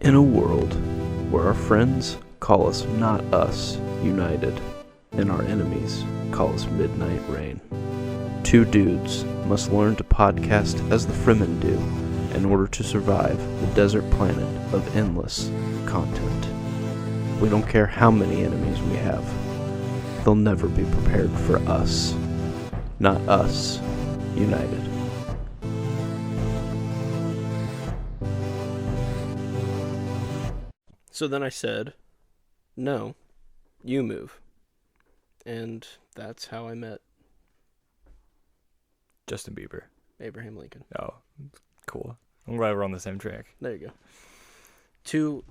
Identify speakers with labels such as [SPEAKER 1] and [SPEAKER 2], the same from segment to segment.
[SPEAKER 1] In a world where our friends call us not us united and our enemies call us midnight rain, two dudes must learn to podcast as the Fremen do in order to survive the desert planet of endless content. We don't care how many enemies we have. They'll never be prepared for us. Not us united. So then I said, no, you move. And that's how I met
[SPEAKER 2] Justin Bieber.
[SPEAKER 1] Abraham Lincoln.
[SPEAKER 2] Oh, cool. I'm glad we're on the same track.
[SPEAKER 1] There you go. Two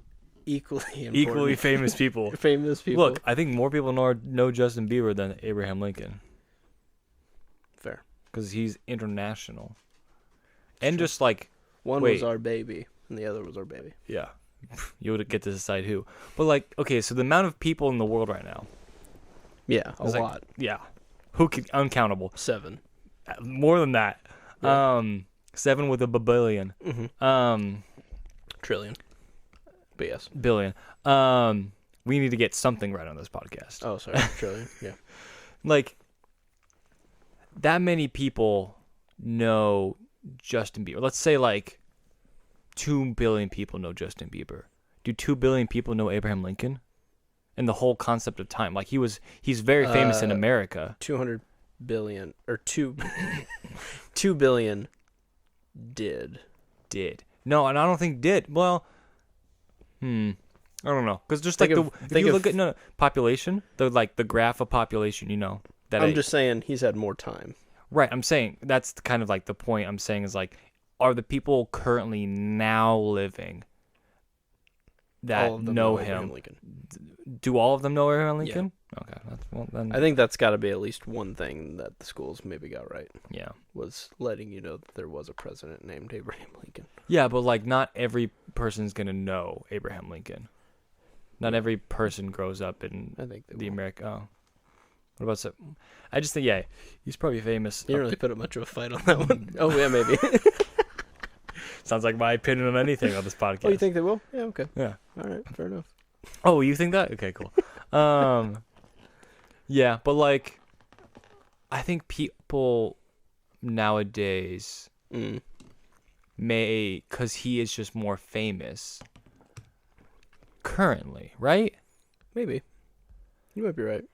[SPEAKER 1] equally
[SPEAKER 2] famous people.
[SPEAKER 1] famous people.
[SPEAKER 2] Look, I think more people know Justin Bieber than Abraham Lincoln.
[SPEAKER 1] Fair.
[SPEAKER 2] Because he's international. And just like...
[SPEAKER 1] One was our baby, and the other was our baby.
[SPEAKER 2] Yeah. You would get to decide who. But like, okay, so the amount of people in the world right now.
[SPEAKER 1] Yeah, a lot.
[SPEAKER 2] Yeah. Who can... Uncountable.
[SPEAKER 1] 7.
[SPEAKER 2] More than that. Yeah. 7 with a billion.
[SPEAKER 1] Mm-hmm. Trillion. But yes.
[SPEAKER 2] Billion. We need to get something right on this podcast.
[SPEAKER 1] Oh, sorry. Trillion. Yeah.
[SPEAKER 2] Like, that many people know Justin Bieber. Let's say like 2 billion people know Justin Bieber. Do 2 billion people know Abraham Lincoln? And the whole concept of time. Like, he's very famous in America.
[SPEAKER 1] 200 billion, or 2 billion did.
[SPEAKER 2] No, and I don't think did. Well, I don't know. Because just like if you look at population, the graph of population, you know.
[SPEAKER 1] I'm just saying he's had more time.
[SPEAKER 2] Right, I'm saying that's kind of like the point I'm saying is like, are the people currently now living that know him? Do all of them know Abraham Lincoln? Yeah. Okay. Then...
[SPEAKER 1] I think that's got to be at least one thing that the schools maybe got right.
[SPEAKER 2] Yeah.
[SPEAKER 1] Was letting you know that there was a president named Abraham Lincoln.
[SPEAKER 2] Yeah, but like not every person's going to know Abraham Lincoln. Not every person grows up in the America. Oh. What about so? I just think, yeah, he's probably famous.
[SPEAKER 1] You didn't really put up much of a fight on that one. Oh, yeah, maybe.
[SPEAKER 2] Sounds like my opinion on anything on this podcast.
[SPEAKER 1] Oh, you think they will? Yeah, okay.
[SPEAKER 2] Yeah.
[SPEAKER 1] All right, fair enough.
[SPEAKER 2] Oh, you think that? Okay, cool. Yeah, but like, I think people nowadays may, because he is just more famous currently, right?
[SPEAKER 1] Maybe. You might be right.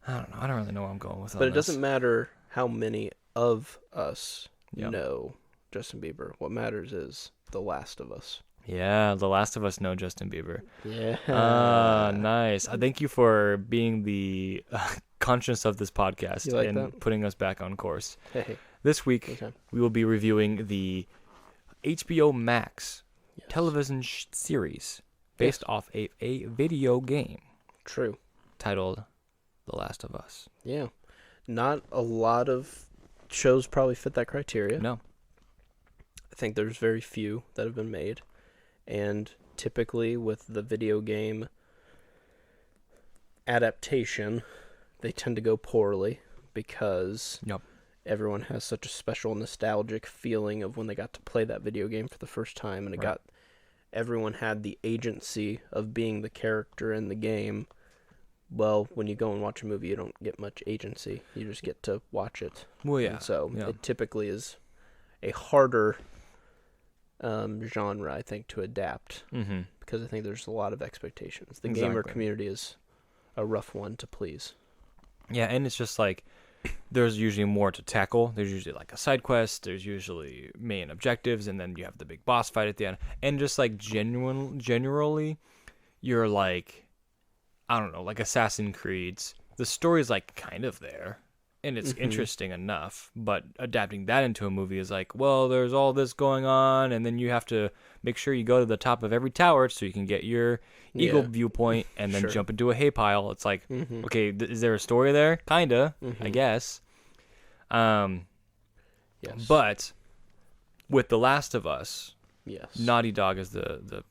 [SPEAKER 2] I don't know. I don't really know where I'm going with that.
[SPEAKER 1] But it doesn't matter how many of us know Justin Bieber. What matters is The Last of Us.
[SPEAKER 2] Yeah, The Last of Us know Justin Bieber.
[SPEAKER 1] Yeah.
[SPEAKER 2] Nice. Thank you for being the conscience of this podcast and putting us back on course.
[SPEAKER 1] Hey.
[SPEAKER 2] This week, we will be reviewing the HBO Max television series based off a video game.
[SPEAKER 1] True.
[SPEAKER 2] Titled The Last of Us.
[SPEAKER 1] Yeah. Not a lot of shows probably fit that criteria.
[SPEAKER 2] No.
[SPEAKER 1] I think there's very few that have been made. And typically with the video game adaptation, they tend to go poorly because everyone has such a special nostalgic feeling of when they got to play that video game for the first time, and everyone had the agency of being the character in the game. Well, when you go and watch a movie, you don't get much agency. You just get to watch it.
[SPEAKER 2] Well, yeah.
[SPEAKER 1] And so it typically is a harder genre, I think, to adapt because I think there's a lot of expectations. The gamer community is a rough one to please.
[SPEAKER 2] Yeah, and it's just like there's usually more to tackle. There's usually like a side quest. There's usually main objectives, and then you have the big boss fight at the end. And just like generally, you're like, I don't know, like Assassin's Creed's. The story's like kind of there. And it's interesting enough, but adapting that into a movie is like, well, there's all this going on, and then you have to make sure you go to the top of every tower so you can get your eagle viewpoint, and then jump into a hay pile. It's like, okay, is there a story there? Kinda, I guess. Yes. But with The Last of Us, Naughty Dog is the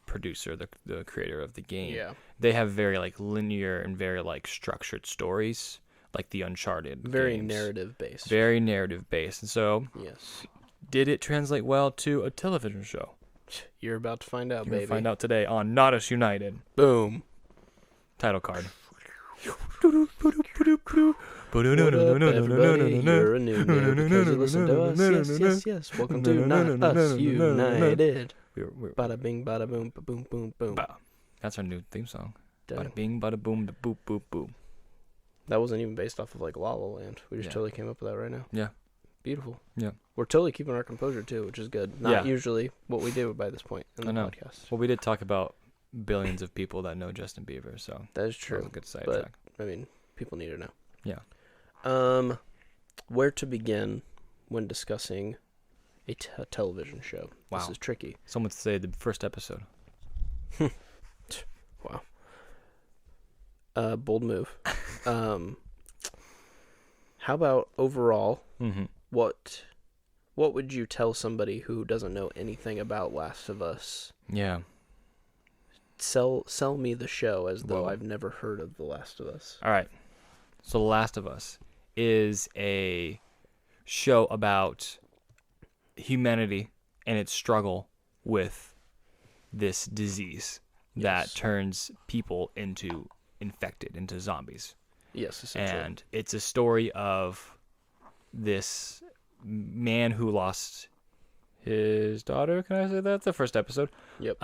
[SPEAKER 2] producer, the creator of the game.
[SPEAKER 1] Yeah.
[SPEAKER 2] They have very like linear and very like structured stories. Like the Uncharted
[SPEAKER 1] Very
[SPEAKER 2] games.
[SPEAKER 1] narrative-based.
[SPEAKER 2] Very narrative-based. And so,
[SPEAKER 1] yes.
[SPEAKER 2] Did it translate well to a television show?
[SPEAKER 3] You're about to find out,
[SPEAKER 2] You're
[SPEAKER 3] baby.
[SPEAKER 2] gonna find out today on Not Us United.
[SPEAKER 3] Boom.
[SPEAKER 2] Title card.
[SPEAKER 3] What up, everybody? You're a new because you listen to us. Yes. Welcome to Not Us United. Bada bing, bada boom, ba boom, boom, boom.
[SPEAKER 2] That's our new theme song.
[SPEAKER 3] Dang.
[SPEAKER 2] Bada bing, bada boom, da boop, boop, boop.
[SPEAKER 3] That wasn't even based off of like La La Land. We just totally came up with that right now.
[SPEAKER 2] Yeah.
[SPEAKER 3] Beautiful.
[SPEAKER 2] Yeah.
[SPEAKER 3] We're totally keeping our composure too, which is good. Not usually what we do by this point in the podcast.
[SPEAKER 2] Well, we did talk about billions of people that know Justin Bieber, so
[SPEAKER 3] that is true.
[SPEAKER 2] That was a good sidetrack.
[SPEAKER 3] I mean, people need to know.
[SPEAKER 2] Yeah.
[SPEAKER 3] Where to begin when discussing a television show?
[SPEAKER 2] Wow.
[SPEAKER 3] This is tricky.
[SPEAKER 2] Some would say the first episode.
[SPEAKER 3] Wow. Bold move. How about overall?
[SPEAKER 2] Mm-hmm.
[SPEAKER 3] What would you tell somebody who doesn't know anything about Last of Us?
[SPEAKER 2] Yeah.
[SPEAKER 3] Sell me the show as though I've never heard of The Last of Us.
[SPEAKER 2] All right. So The Last of Us is a show about humanity and its struggle with this disease that turns people into infected, into zombies.
[SPEAKER 3] Yes, essentially.
[SPEAKER 2] And it's a story of this man who lost his daughter. Can I say that? The first episode.
[SPEAKER 3] Yep.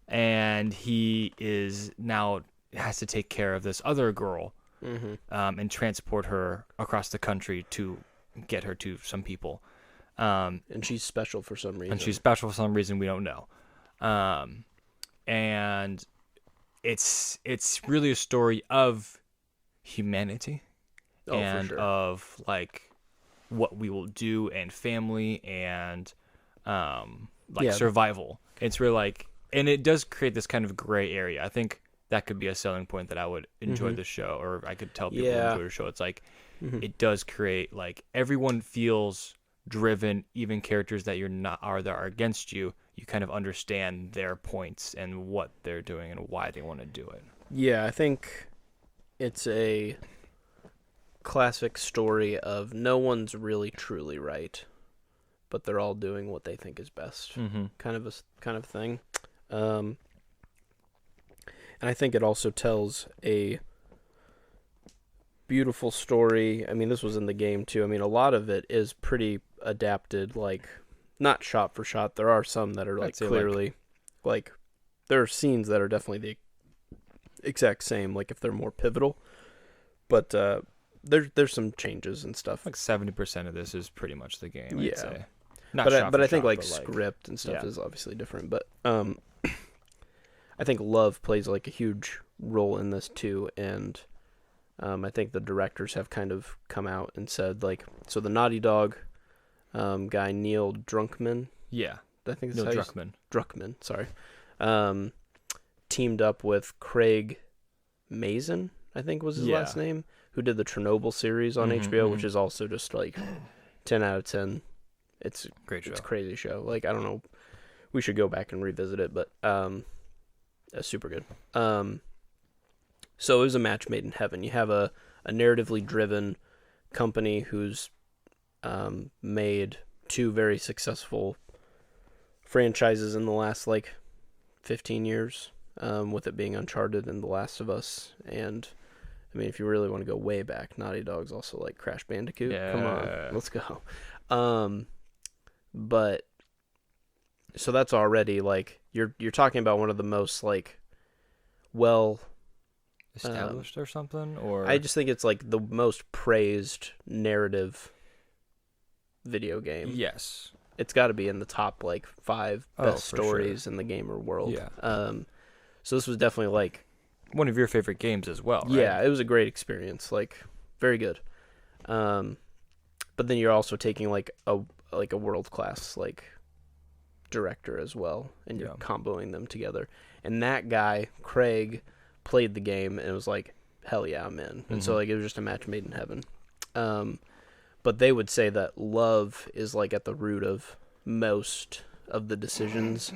[SPEAKER 2] And he is now has to take care of this other girl, and transport her across the country to get her to some people.
[SPEAKER 3] And she's special for some reason.
[SPEAKER 2] We don't know. And it's really a story of humanity and
[SPEAKER 3] for sure.
[SPEAKER 2] of like what we will do and family and survival. It's really like, and it does create this kind of gray area. I think that could be a selling point that I would enjoy the show, or I could tell people to enjoy the show. It's like it does create like everyone feels driven, even characters that you're not that are against you. You kind of understand their points and what they're doing and why they want to do it.
[SPEAKER 3] Yeah, I think it's a classic story of no one's really truly right, but they're all doing what they think is best. Kind of thing. And I think it also tells a beautiful story. I mean, this was in the game too. I mean, a lot of it is pretty adapted, like not shot for shot. There are some that are like clearly like there are scenes that are definitely the exact same, like if they're more pivotal. But there's some changes and stuff.
[SPEAKER 2] Like 70% of this is pretty much the game,
[SPEAKER 3] yeah.
[SPEAKER 2] I'd say.
[SPEAKER 3] But I think like script and stuff is obviously different. But I think love plays like a huge role in this too, and I think the directors have kind of come out and said like, so the Naughty Dog guy Neil Druckmann, I think it's
[SPEAKER 2] Neil
[SPEAKER 3] Druckmann, sorry, teamed up with Craig Mazin, I think was his last name, who did the Chernobyl series on HBO, which is also just like 10 out of 10. It's
[SPEAKER 2] great show.
[SPEAKER 3] It's a crazy show. Like, I don't know, we should go back and revisit it, but that's super good. So it was a match made in heaven. You have a narratively driven company who's made two very successful franchises in the last like 15 years, with it being Uncharted and The Last of Us. And I mean, if you really want to go way back, Naughty Dog's also like Crash Bandicoot.
[SPEAKER 2] Yeah.
[SPEAKER 3] Come on, let's go. But so that's already like you're talking about one of the most like
[SPEAKER 2] established or something, or
[SPEAKER 3] I just think it's like the most praised narrative video game.
[SPEAKER 2] Yes,
[SPEAKER 3] it's got to be in the top like 5 best stories in the gamer world.
[SPEAKER 2] Yeah.
[SPEAKER 3] So this was definitely like
[SPEAKER 2] one of your favorite games as well, right?
[SPEAKER 3] Yeah, it was a great experience, like very good. But then you're also taking like a world-class like director as well, and you're comboing them together. And that guy, Craig, played the game and it was like, hell yeah, I'm in. And so like it was just a match made in heaven. But they would say that love is like at the root of most of the decisions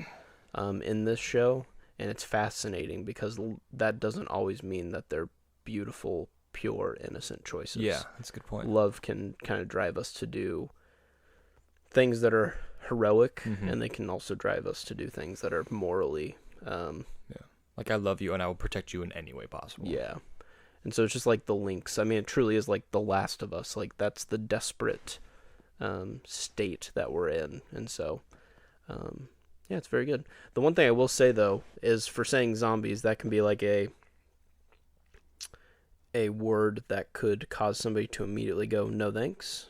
[SPEAKER 3] in this show, and it's fascinating because that doesn't always mean that they're beautiful, pure, innocent choices.
[SPEAKER 2] Yeah, that's a good point.
[SPEAKER 3] Love can kind of drive us to do things that are heroic, and they can also drive us to do things that are morally.
[SPEAKER 2] Like, I love you and I will protect you in any way possible.
[SPEAKER 3] Yeah. And so it's just like the links. I mean, it truly is like The Last of Us. Like, that's the desperate state that we're in. And so, yeah, it's very good. The one thing I will say, though, is for saying zombies, that can be like a word that could cause somebody to immediately go, no thanks.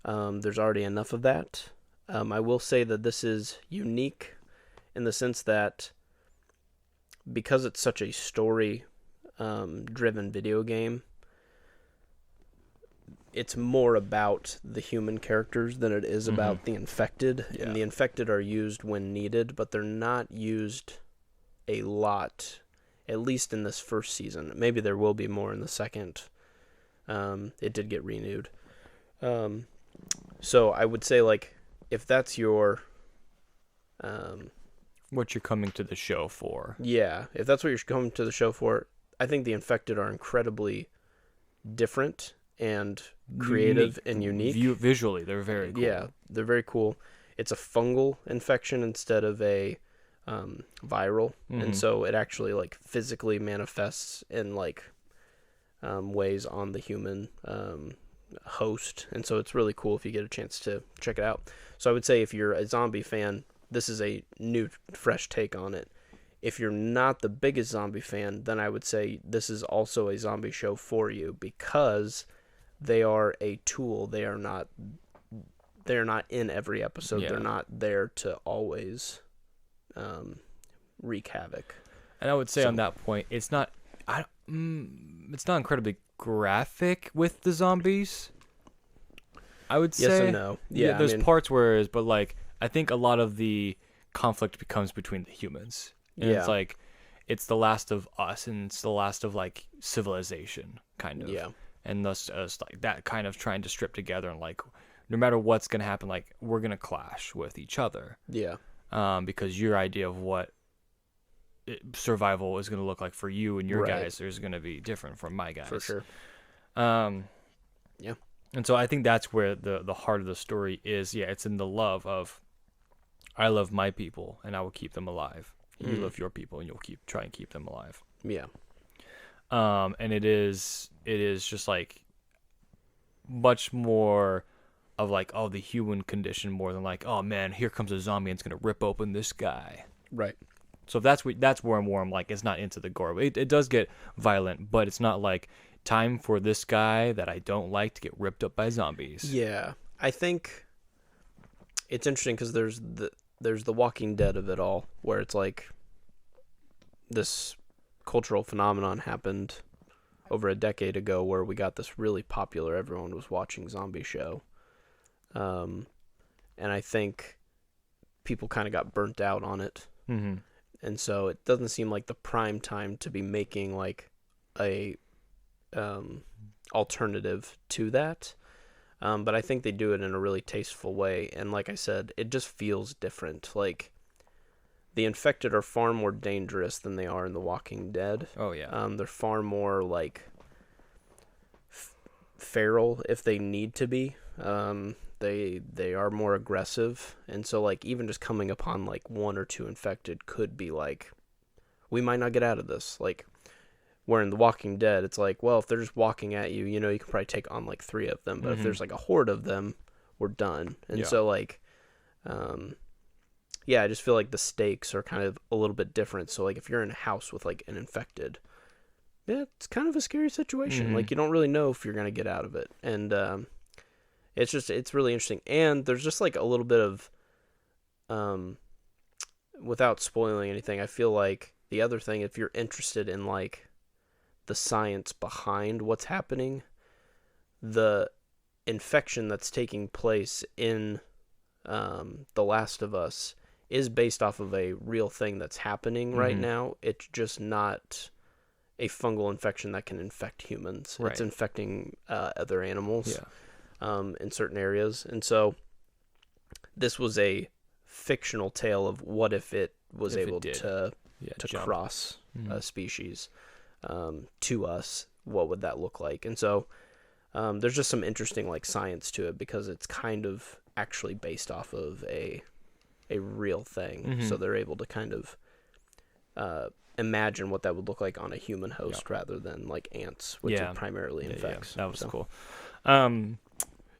[SPEAKER 3] There's already enough of that. I will say that this is unique in the sense that because it's such a story driven video game, it's more about the human characters than it is about the infected.
[SPEAKER 2] Yeah.
[SPEAKER 3] And the infected are used when needed, but they're not used a lot, at least in this first season. Maybe there will be more in the second. It did get renewed. So I would say, like, if that's your
[SPEAKER 2] what you're coming to the show for.
[SPEAKER 3] Yeah, if that's what you're coming to the show for, I think the infected are incredibly different and creative and unique.
[SPEAKER 2] Visually, they're very cool.
[SPEAKER 3] Yeah, they're very cool. It's a fungal infection instead of a viral, and so it actually like physically manifests in like ways on the human host, and so it's really cool if you get a chance to check it out. So I would say if you're a zombie fan, this is a new, fresh take on it. If you're not the biggest zombie fan, then I would say this is also a zombie show for you because they are a tool. They are not in every episode.
[SPEAKER 2] Yeah.
[SPEAKER 3] They're not there to always wreak havoc.
[SPEAKER 2] And I would say on that point, it's not incredibly graphic with the zombies. I would say
[SPEAKER 3] yes and no. Yeah,
[SPEAKER 2] there's parts where it is, but like I think a lot of the conflict becomes between the humans. And it's like it's the last of us and it's the last of like civilization kind of. Yeah. And thus like that kind of trying to strip together and like no matter what's gonna happen, like we're gonna clash with each other. Yeah. Because your idea of what survival is gonna look like for you and your guys is gonna be different from my guys.
[SPEAKER 3] For sure.
[SPEAKER 2] Yeah. And so I think that's where the heart of the story is. Yeah, it's in the love of I love my people and I will keep them alive. You love your people and you'll try and keep them alive. Yeah. And it is just like much more of like, oh, the human condition more than like, oh man, here comes a zombie and it's gonna rip open this guy. Right. So that's where I'm like, it's not into the gore. It does get violent, but it's not like time for this guy that I don't like to get ripped up by zombies.
[SPEAKER 3] Yeah, I think it's interesting because there's the Walking Dead of it all, where it's like this cultural phenomenon happened over a decade ago where we got this really popular, everyone was watching zombie show. And I think people kind of got burnt out on it. Mm-hmm. And so it doesn't seem like the prime time to be making like a alternative to that. But I think they do it in a really tasteful way. And like I said, it just feels different. Like the infected are far more dangerous than they are in The Walking Dead. Oh, yeah. They're far more like feral if they need to be. They are more aggressive. And so like even just coming upon like one or two infected could be like, we might not get out of this. Like where in The Walking Dead, it's like, well, if they're just walking at you, you know, you can probably take on like 3 of them. But if there's like a horde of them, we're done. And so like, yeah, I just feel like the stakes are kind of a little bit different. So like if you're in a house with like an infected, yeah, it's kind of a scary situation. Like you don't really know if you're going to get out of it. And it's really interesting. And there's just like a little bit of, without spoiling anything, I feel like the other thing, if you're interested in like the science behind what's happening, the infection that's taking place in The Last of Us is based off of a real thing that's happening right now. It's just not a fungal infection that can infect humans. Right. It's infecting other animals in certain areas. And so this was a fictional tale of what if it was able to cross a species to us. What would that look like? And so There's just some interesting like science to it because it's kind of actually based off of a real thing.
[SPEAKER 2] Mm-hmm.
[SPEAKER 3] So they're able to kind of imagine what that would look like on a human host rather than like ants, which it primarily infects.
[SPEAKER 2] That was cool.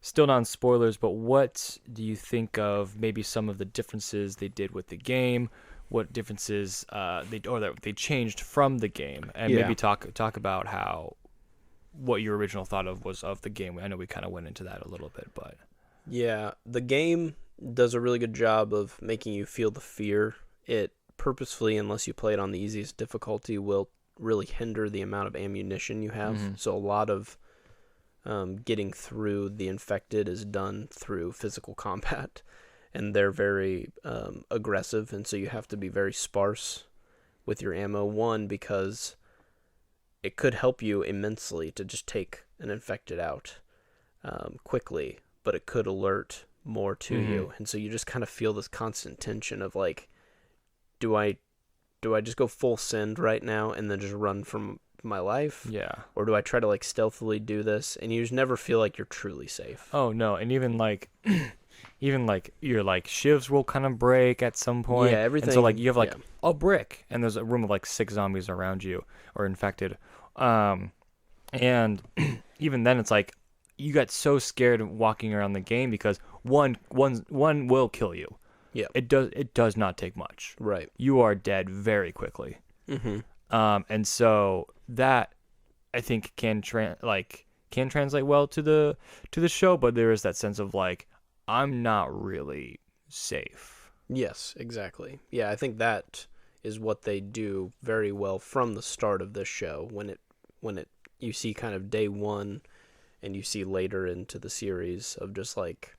[SPEAKER 2] Still non spoilers, but what do you think of maybe some of the differences they did with the game? What differences that they changed from the game, and maybe talk about what your original thought was of the game. I know we kind of went into that a little bit, but
[SPEAKER 3] yeah, the game does a really good job of making you feel the fear. It purposefully, unless you play it on the easiest difficulty, will really hinder the amount of ammunition you have.
[SPEAKER 2] Mm-hmm.
[SPEAKER 3] So a lot of getting through the infected is done through physical combat, and they're very aggressive, and so you have to be very sparse with your ammo. One, because it could help you immensely to just take an infected out quickly, but it could alert more to you, and so you just kind of feel this constant tension of like, do I just go full send right now and then just run from my life?
[SPEAKER 2] Yeah.
[SPEAKER 3] Or do I try to like stealthily do this? And you just never feel like you're truly safe.
[SPEAKER 2] Oh no, and even like your like shivs will kind of break at some point.
[SPEAKER 3] Yeah, everything.
[SPEAKER 2] And so like you have like a brick, and there's a room of like 6 zombies around you or infected, and even then it's like you got so scared walking around the game because one will kill you.
[SPEAKER 3] Yeah.
[SPEAKER 2] It does not take much.
[SPEAKER 3] Right.
[SPEAKER 2] You are dead very quickly.
[SPEAKER 3] Mm-hmm.
[SPEAKER 2] And so that I think can translate well to the show, but there is that sense of like, I'm not really safe.
[SPEAKER 3] Yes, exactly. Yeah, I think that is what they do very well from the start of this show. When it you see kind of day one, and you see later into the series of just like,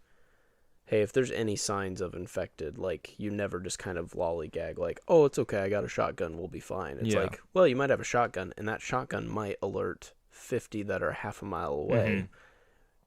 [SPEAKER 3] hey, if there's any signs of infected, like, you never just kind of lollygag like, oh, it's okay, I got a shotgun, we'll be fine. It's like, well, you might have a shotgun, and that shotgun might alert 50 that are half a mile away,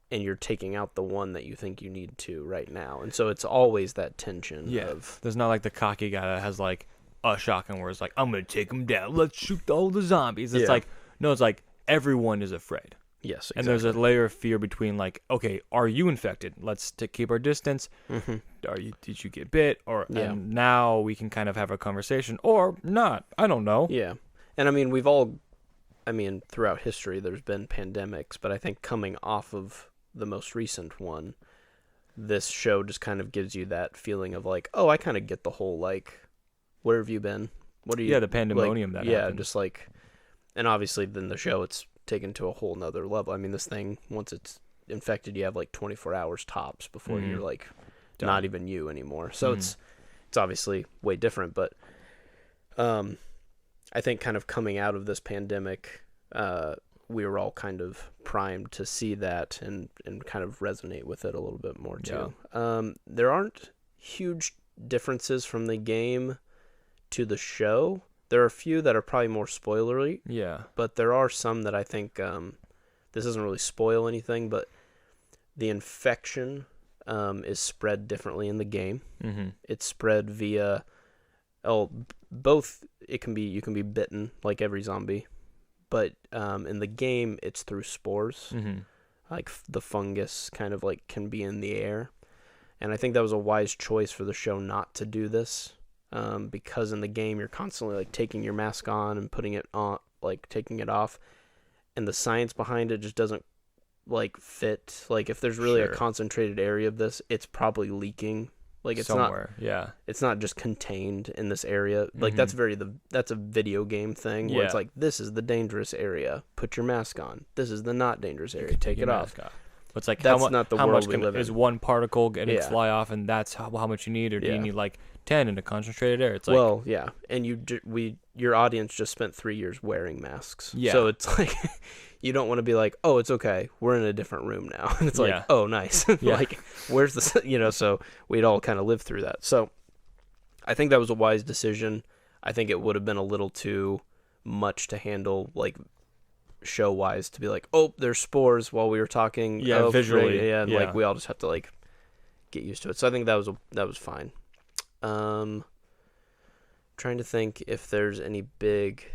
[SPEAKER 3] and you're taking out the one that you think you need to right now. And so it's always that tension of...
[SPEAKER 2] There's not like the cocky guy that has like a shotgun where it's like, I'm going to take them down, let's shoot all the zombies. It's like, no, it's like everyone is afraid.
[SPEAKER 3] Yes, exactly.
[SPEAKER 2] And there's a layer of fear between like, okay, are you infected? Let's keep our distance. Did you get bit? And now we can kind of have a conversation or not. I don't know.
[SPEAKER 3] Yeah. And I mean, throughout history, there's been pandemics, but I think coming off of the most recent one, this show just kind of gives you that feeling of like, oh, I kind of get the whole like, where have you been? What are you?
[SPEAKER 2] Yeah, the pandemonium
[SPEAKER 3] like,
[SPEAKER 2] that happened.
[SPEAKER 3] Just like, and obviously then the show, it's taken to a whole nother level. I mean, this thing, once it's infected, you have like 24 hours tops before you're like not even you anymore. So it's obviously way different, but I think kind of coming out of this pandemic, we were all kind of primed to see that and kind of resonate with it a little bit more too. There aren't huge differences from the game to the show. There are a few that are probably more spoilery. Yeah. But there are some that I think, this doesn't really spoil anything, but the infection is spread differently in the game. It's spread via, both, you can be bitten like every zombie, but in the game it's through spores. Like the fungus kind of like can be in the air. And I think that was a wise choice for the show not to do this. Because in the game you're constantly like taking your mask on and putting it on, like taking it off, and the science behind it just doesn't like fit. Like if there's really a concentrated area of this, it's probably leaking. Like it's
[SPEAKER 2] somewhere.
[SPEAKER 3] It's not just contained in this area. Like that's a video game thing where it's like, this is the dangerous area, put your mask on. This is the not dangerous area, take it off.
[SPEAKER 2] It's like
[SPEAKER 3] that's not the world we live in.
[SPEAKER 2] Is one particle going to fly off, and that's how much you need, or do you need like 10 in a concentrated air? It's like,
[SPEAKER 3] well, yeah, and your audience just spent 3 years wearing masks, so it's like you don't want to be like, oh, it's okay, we're in a different room now, and it's like, oh, nice, like where's the so we'd all kind of lived through that. So I think that was a wise decision. I think it would have been a little too much to handle, like show wise, to be like, oh, there's spores while we were talking,
[SPEAKER 2] visually,
[SPEAKER 3] and like we all just have to like get used to it. So I think that was fine. Trying to think if there's any big.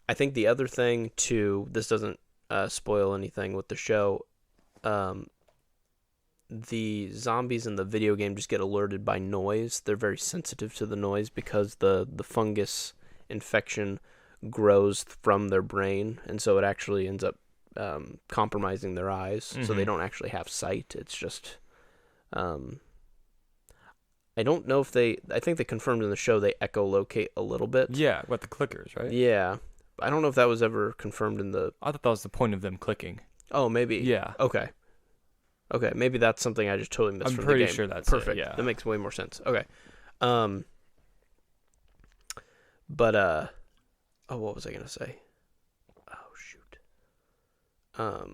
[SPEAKER 3] I think the other thing too, this doesn't spoil anything with the show, the zombies in the video game just get alerted by noise. They're very sensitive to the noise because the fungus infection grows from their brain, and so it actually ends up compromising their eyes, so they don't actually have sight. It's just I don't know if I think they confirmed in the show they echolocate a little bit.
[SPEAKER 2] Yeah, with the clickers, right?
[SPEAKER 3] Yeah. I don't know if that was ever confirmed in the...
[SPEAKER 2] I thought that was the point of them clicking.
[SPEAKER 3] Oh, maybe.
[SPEAKER 2] Yeah.
[SPEAKER 3] Okay, maybe that's something I just totally missed from the game.
[SPEAKER 2] I'm pretty sure that's
[SPEAKER 3] perfect.
[SPEAKER 2] It, yeah.
[SPEAKER 3] That makes way more sense. Okay. But what was I gonna say? Oh shoot. I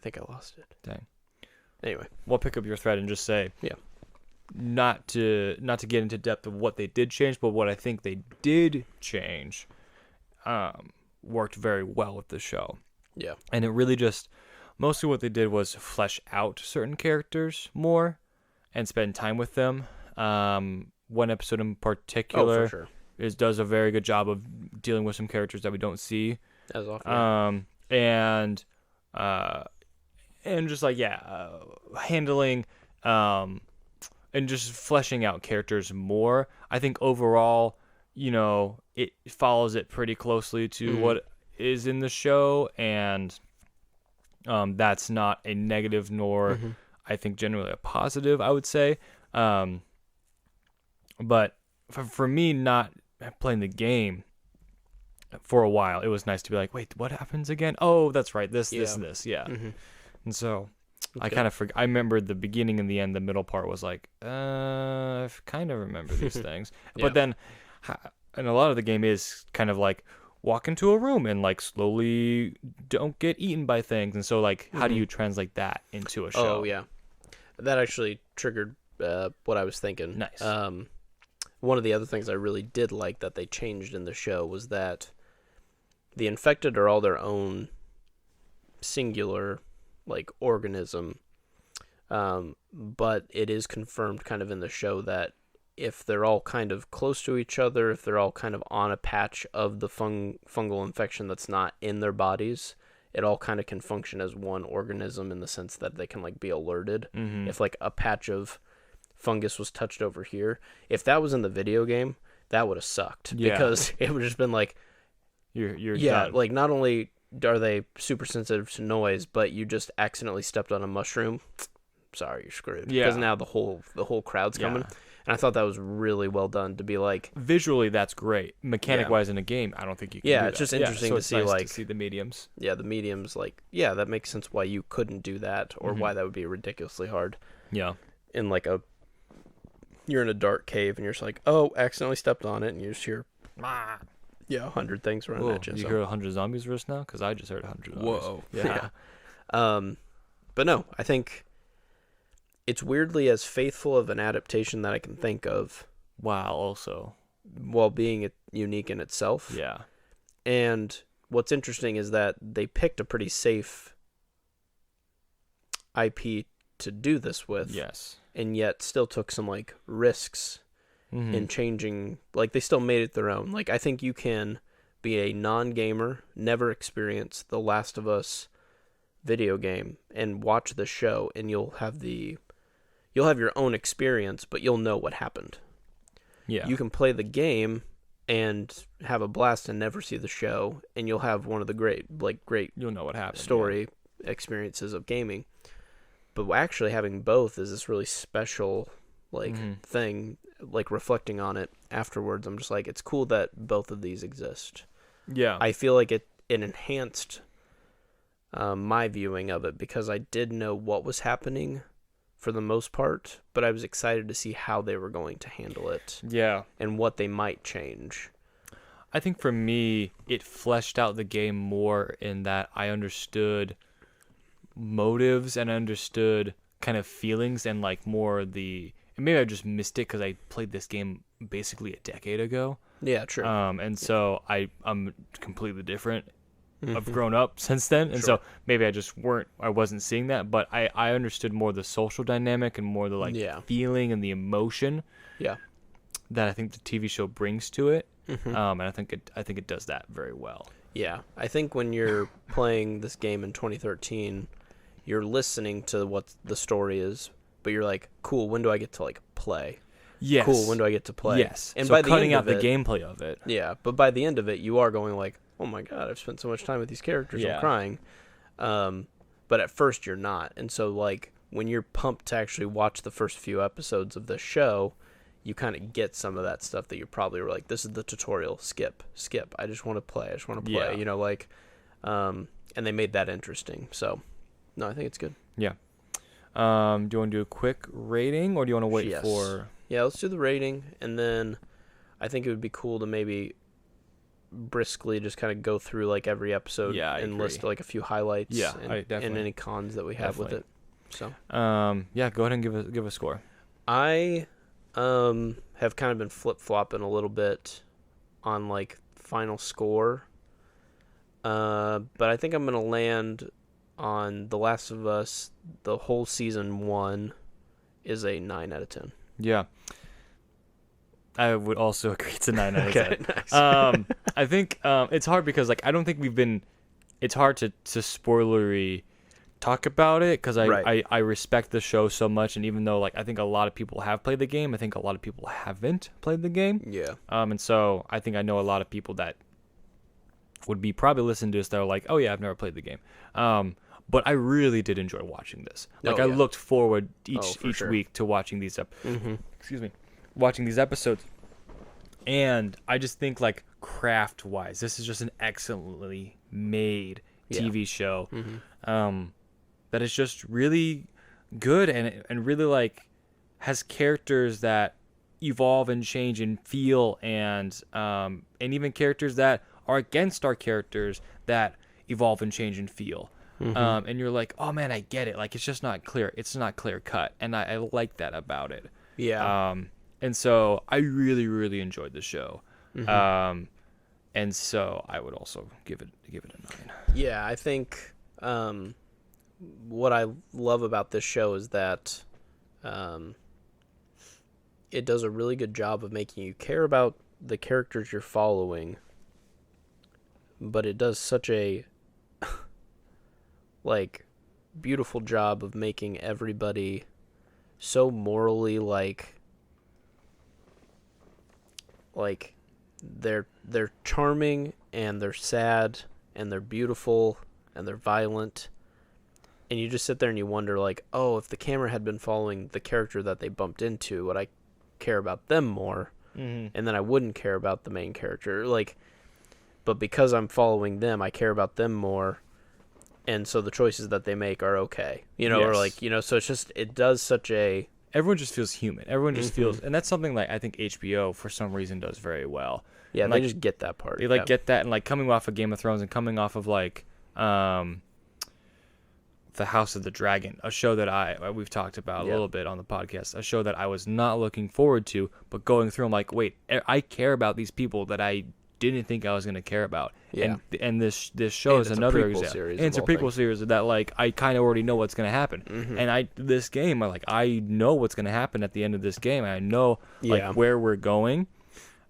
[SPEAKER 3] think I lost it.
[SPEAKER 2] Dang.
[SPEAKER 3] Anyway,
[SPEAKER 2] we'll pick up your thread and just say,
[SPEAKER 3] yeah,
[SPEAKER 2] not to get into depth of what they did change, but what I think they did change, worked very well with the show.
[SPEAKER 3] Yeah,
[SPEAKER 2] and it really just mostly what they did was flesh out certain characters more and spend time with them. One episode in particular
[SPEAKER 3] for sure.
[SPEAKER 2] does a very good job of dealing with some characters that we don't see
[SPEAKER 3] as often.
[SPEAKER 2] And just like handling and just fleshing out characters more. I think overall, it follows it pretty closely to what is in the show, and that's not a negative nor I think generally a positive, I would say. But for me, not playing the game for a while, it was nice to be like, wait, what happens again? Oh, that's right, this and this, yeah. And so I kind of I remember the beginning and the end. The middle part was like, I kind of remember these things. But then, and a lot of the game is kind of like walk into a room and like slowly don't get eaten by things. And so like, how do you translate that into a show?
[SPEAKER 3] Oh yeah, that actually triggered what I was thinking.
[SPEAKER 2] Nice.
[SPEAKER 3] One of the other things I really did like that they changed in the show was that the infected are all their own singular like organism, but it is confirmed kind of in the show that if they're all kind of close to each other, if they're all kind of on a patch of the fungal infection that's not in their bodies, it all kind of can function as one organism in the sense that they can like be alerted. If like a patch of fungus was touched over here, if that was in the video game, that would have sucked because it would have just been like
[SPEAKER 2] you're
[SPEAKER 3] done.
[SPEAKER 2] done.
[SPEAKER 3] Like not only are they super sensitive to noise, but you just accidentally stepped on a mushroom, sorry, you're screwed. Because now the whole crowd's coming. And I thought that was really well done to be like
[SPEAKER 2] visually that's great. Mechanic wise in a game, I don't think you can do
[SPEAKER 3] it's
[SPEAKER 2] that.
[SPEAKER 3] just interesting to see
[SPEAKER 2] to see the mediums.
[SPEAKER 3] Yeah, the mediums, like that makes sense why you couldn't do that or why that would be ridiculously hard.
[SPEAKER 2] Yeah.
[SPEAKER 3] In like you're in a dark cave and you're just like, oh, accidentally stepped on it, and you just hear 100 things running at you.
[SPEAKER 2] You hear 100 zombies verse now? Because I just heard 100 zombies.
[SPEAKER 3] Whoa.
[SPEAKER 2] Yeah.
[SPEAKER 3] But no, I think it's weirdly as faithful of an adaptation that I can think of.
[SPEAKER 2] Wow, also.
[SPEAKER 3] While being unique in itself.
[SPEAKER 2] Yeah.
[SPEAKER 3] And what's interesting is that they picked a pretty safe IP to do this with.
[SPEAKER 2] Yes.
[SPEAKER 3] And yet still took some like risks in changing, like they still made it their own. Like I think you can be a non-gamer, never experience the Last of Us video game and watch the show, and you'll have your own experience, but you'll know what happened.
[SPEAKER 2] Yeah.
[SPEAKER 3] You can play the game and have a blast and never see the show, and you'll have one of the great
[SPEAKER 2] you'll know what happened
[SPEAKER 3] story experiences of gaming. But actually having both is this really special thing. Like reflecting on it afterwards, I'm just like, it's cool that both of these exist.
[SPEAKER 2] Yeah.
[SPEAKER 3] I feel like it enhanced my viewing of it because I did know what was happening for the most part, but I was excited to see how they were going to handle it.
[SPEAKER 2] Yeah.
[SPEAKER 3] And what they might change.
[SPEAKER 2] I think for me, it fleshed out the game more in that I understood motives and understood kind of feelings and like more and maybe I just missed it because I played this game basically a decade ago.
[SPEAKER 3] Yeah, true.
[SPEAKER 2] And so I'm completely different. I've grown up since then, and so maybe I wasn't seeing that, but I understood more the social dynamic and more the feeling and the emotion.
[SPEAKER 3] Yeah. That
[SPEAKER 2] I think the TV show brings to it. And I think it does that very well.
[SPEAKER 3] Yeah, I think when you're playing this game in 2013, you're listening to what the story is, but you're like, cool, when do I get to like play?
[SPEAKER 2] Yes.
[SPEAKER 3] Cool, when do I get to play?
[SPEAKER 2] Yes.
[SPEAKER 3] And
[SPEAKER 2] so
[SPEAKER 3] by the
[SPEAKER 2] cutting
[SPEAKER 3] end
[SPEAKER 2] out
[SPEAKER 3] of
[SPEAKER 2] the
[SPEAKER 3] it,
[SPEAKER 2] gameplay of it.
[SPEAKER 3] Yeah, but by the end of it, you are going like, oh my god, I've spent so much time with these characters, I'm crying. But at first you're not. And so like when you're pumped to actually watch the first few episodes of the show, you kind of get some of that stuff that you probably were like, this is the tutorial, skip. I just want to play.
[SPEAKER 2] Yeah.
[SPEAKER 3] You know, like, and they made that interesting. So, no, I think it's good.
[SPEAKER 2] Yeah. Do you want to do a quick rating, or do you want to wait for...
[SPEAKER 3] Yeah, let's do the rating, and then I think it would be cool to maybe briskly just kind of go through like every episode and list like a few highlights and any cons that we have with it. So,
[SPEAKER 2] yeah, go ahead and give a score.
[SPEAKER 3] I have kind of been flip-flopping a little bit on like final score. But I think I'm going to land on The Last of Us. The whole season 1 is a 9 out of 10.
[SPEAKER 2] Yeah. I would also agree it's a 9 out of 10.
[SPEAKER 3] Nice.
[SPEAKER 2] I think it's hard because like I don't think we've been. It's hard to spoilery talk about it because I respect the show so much, and even though like I think a lot of people have played the game, I think a lot of people haven't played the game.
[SPEAKER 3] Yeah.
[SPEAKER 2] And so I think I know a lot of people that would be probably listening to this that are like, oh yeah, I've never played the game. But I really did enjoy watching this. Like I looked forward each week to watching these watching these episodes. And I just think like craft wise, this is just an excellently made TV show. That is just really good and really like has characters that evolve and change and feel and even characters that are against our characters that evolve and change and feel. And you're like, oh man, I get it. Like it's just not clear. It's not clear cut, and I like that about it.
[SPEAKER 3] Yeah.
[SPEAKER 2] And so I really, really enjoyed the show. And so I would also give it a 9.
[SPEAKER 3] Yeah, I think what I love about this show is that it does a really good job of making you care about the characters you're following, but it does such a like beautiful job of making everybody so morally like they're charming and they're sad and they're beautiful and they're violent, and you just sit there and you wonder like, oh, if the camera had been following the character that they bumped into, would I care about them more? And then I wouldn't care about the main character, like, but because I'm following them, I care about them more, and so the choices that they make are okay, you know, or like, you know, so it's just, it does such a,
[SPEAKER 2] everyone just feels human. Everyone just feels, and that's something like I think HBO for some reason does very well.
[SPEAKER 3] Yeah,
[SPEAKER 2] and
[SPEAKER 3] they
[SPEAKER 2] like,
[SPEAKER 3] just get that part.
[SPEAKER 2] They like get that, and like coming off of Game of Thrones and coming off of like The House of the Dragon, a show that we've talked about a little bit on the podcast, a show that I was not looking forward to, but going through, I'm like, wait, I care about these people that I didn't think I was going to care about.
[SPEAKER 3] Yeah.
[SPEAKER 2] And this show is another example. And it's a prequel series that like I kind of already know what's going to happen. And this game, I know what's going to happen at the end of this game. I know like where we're going.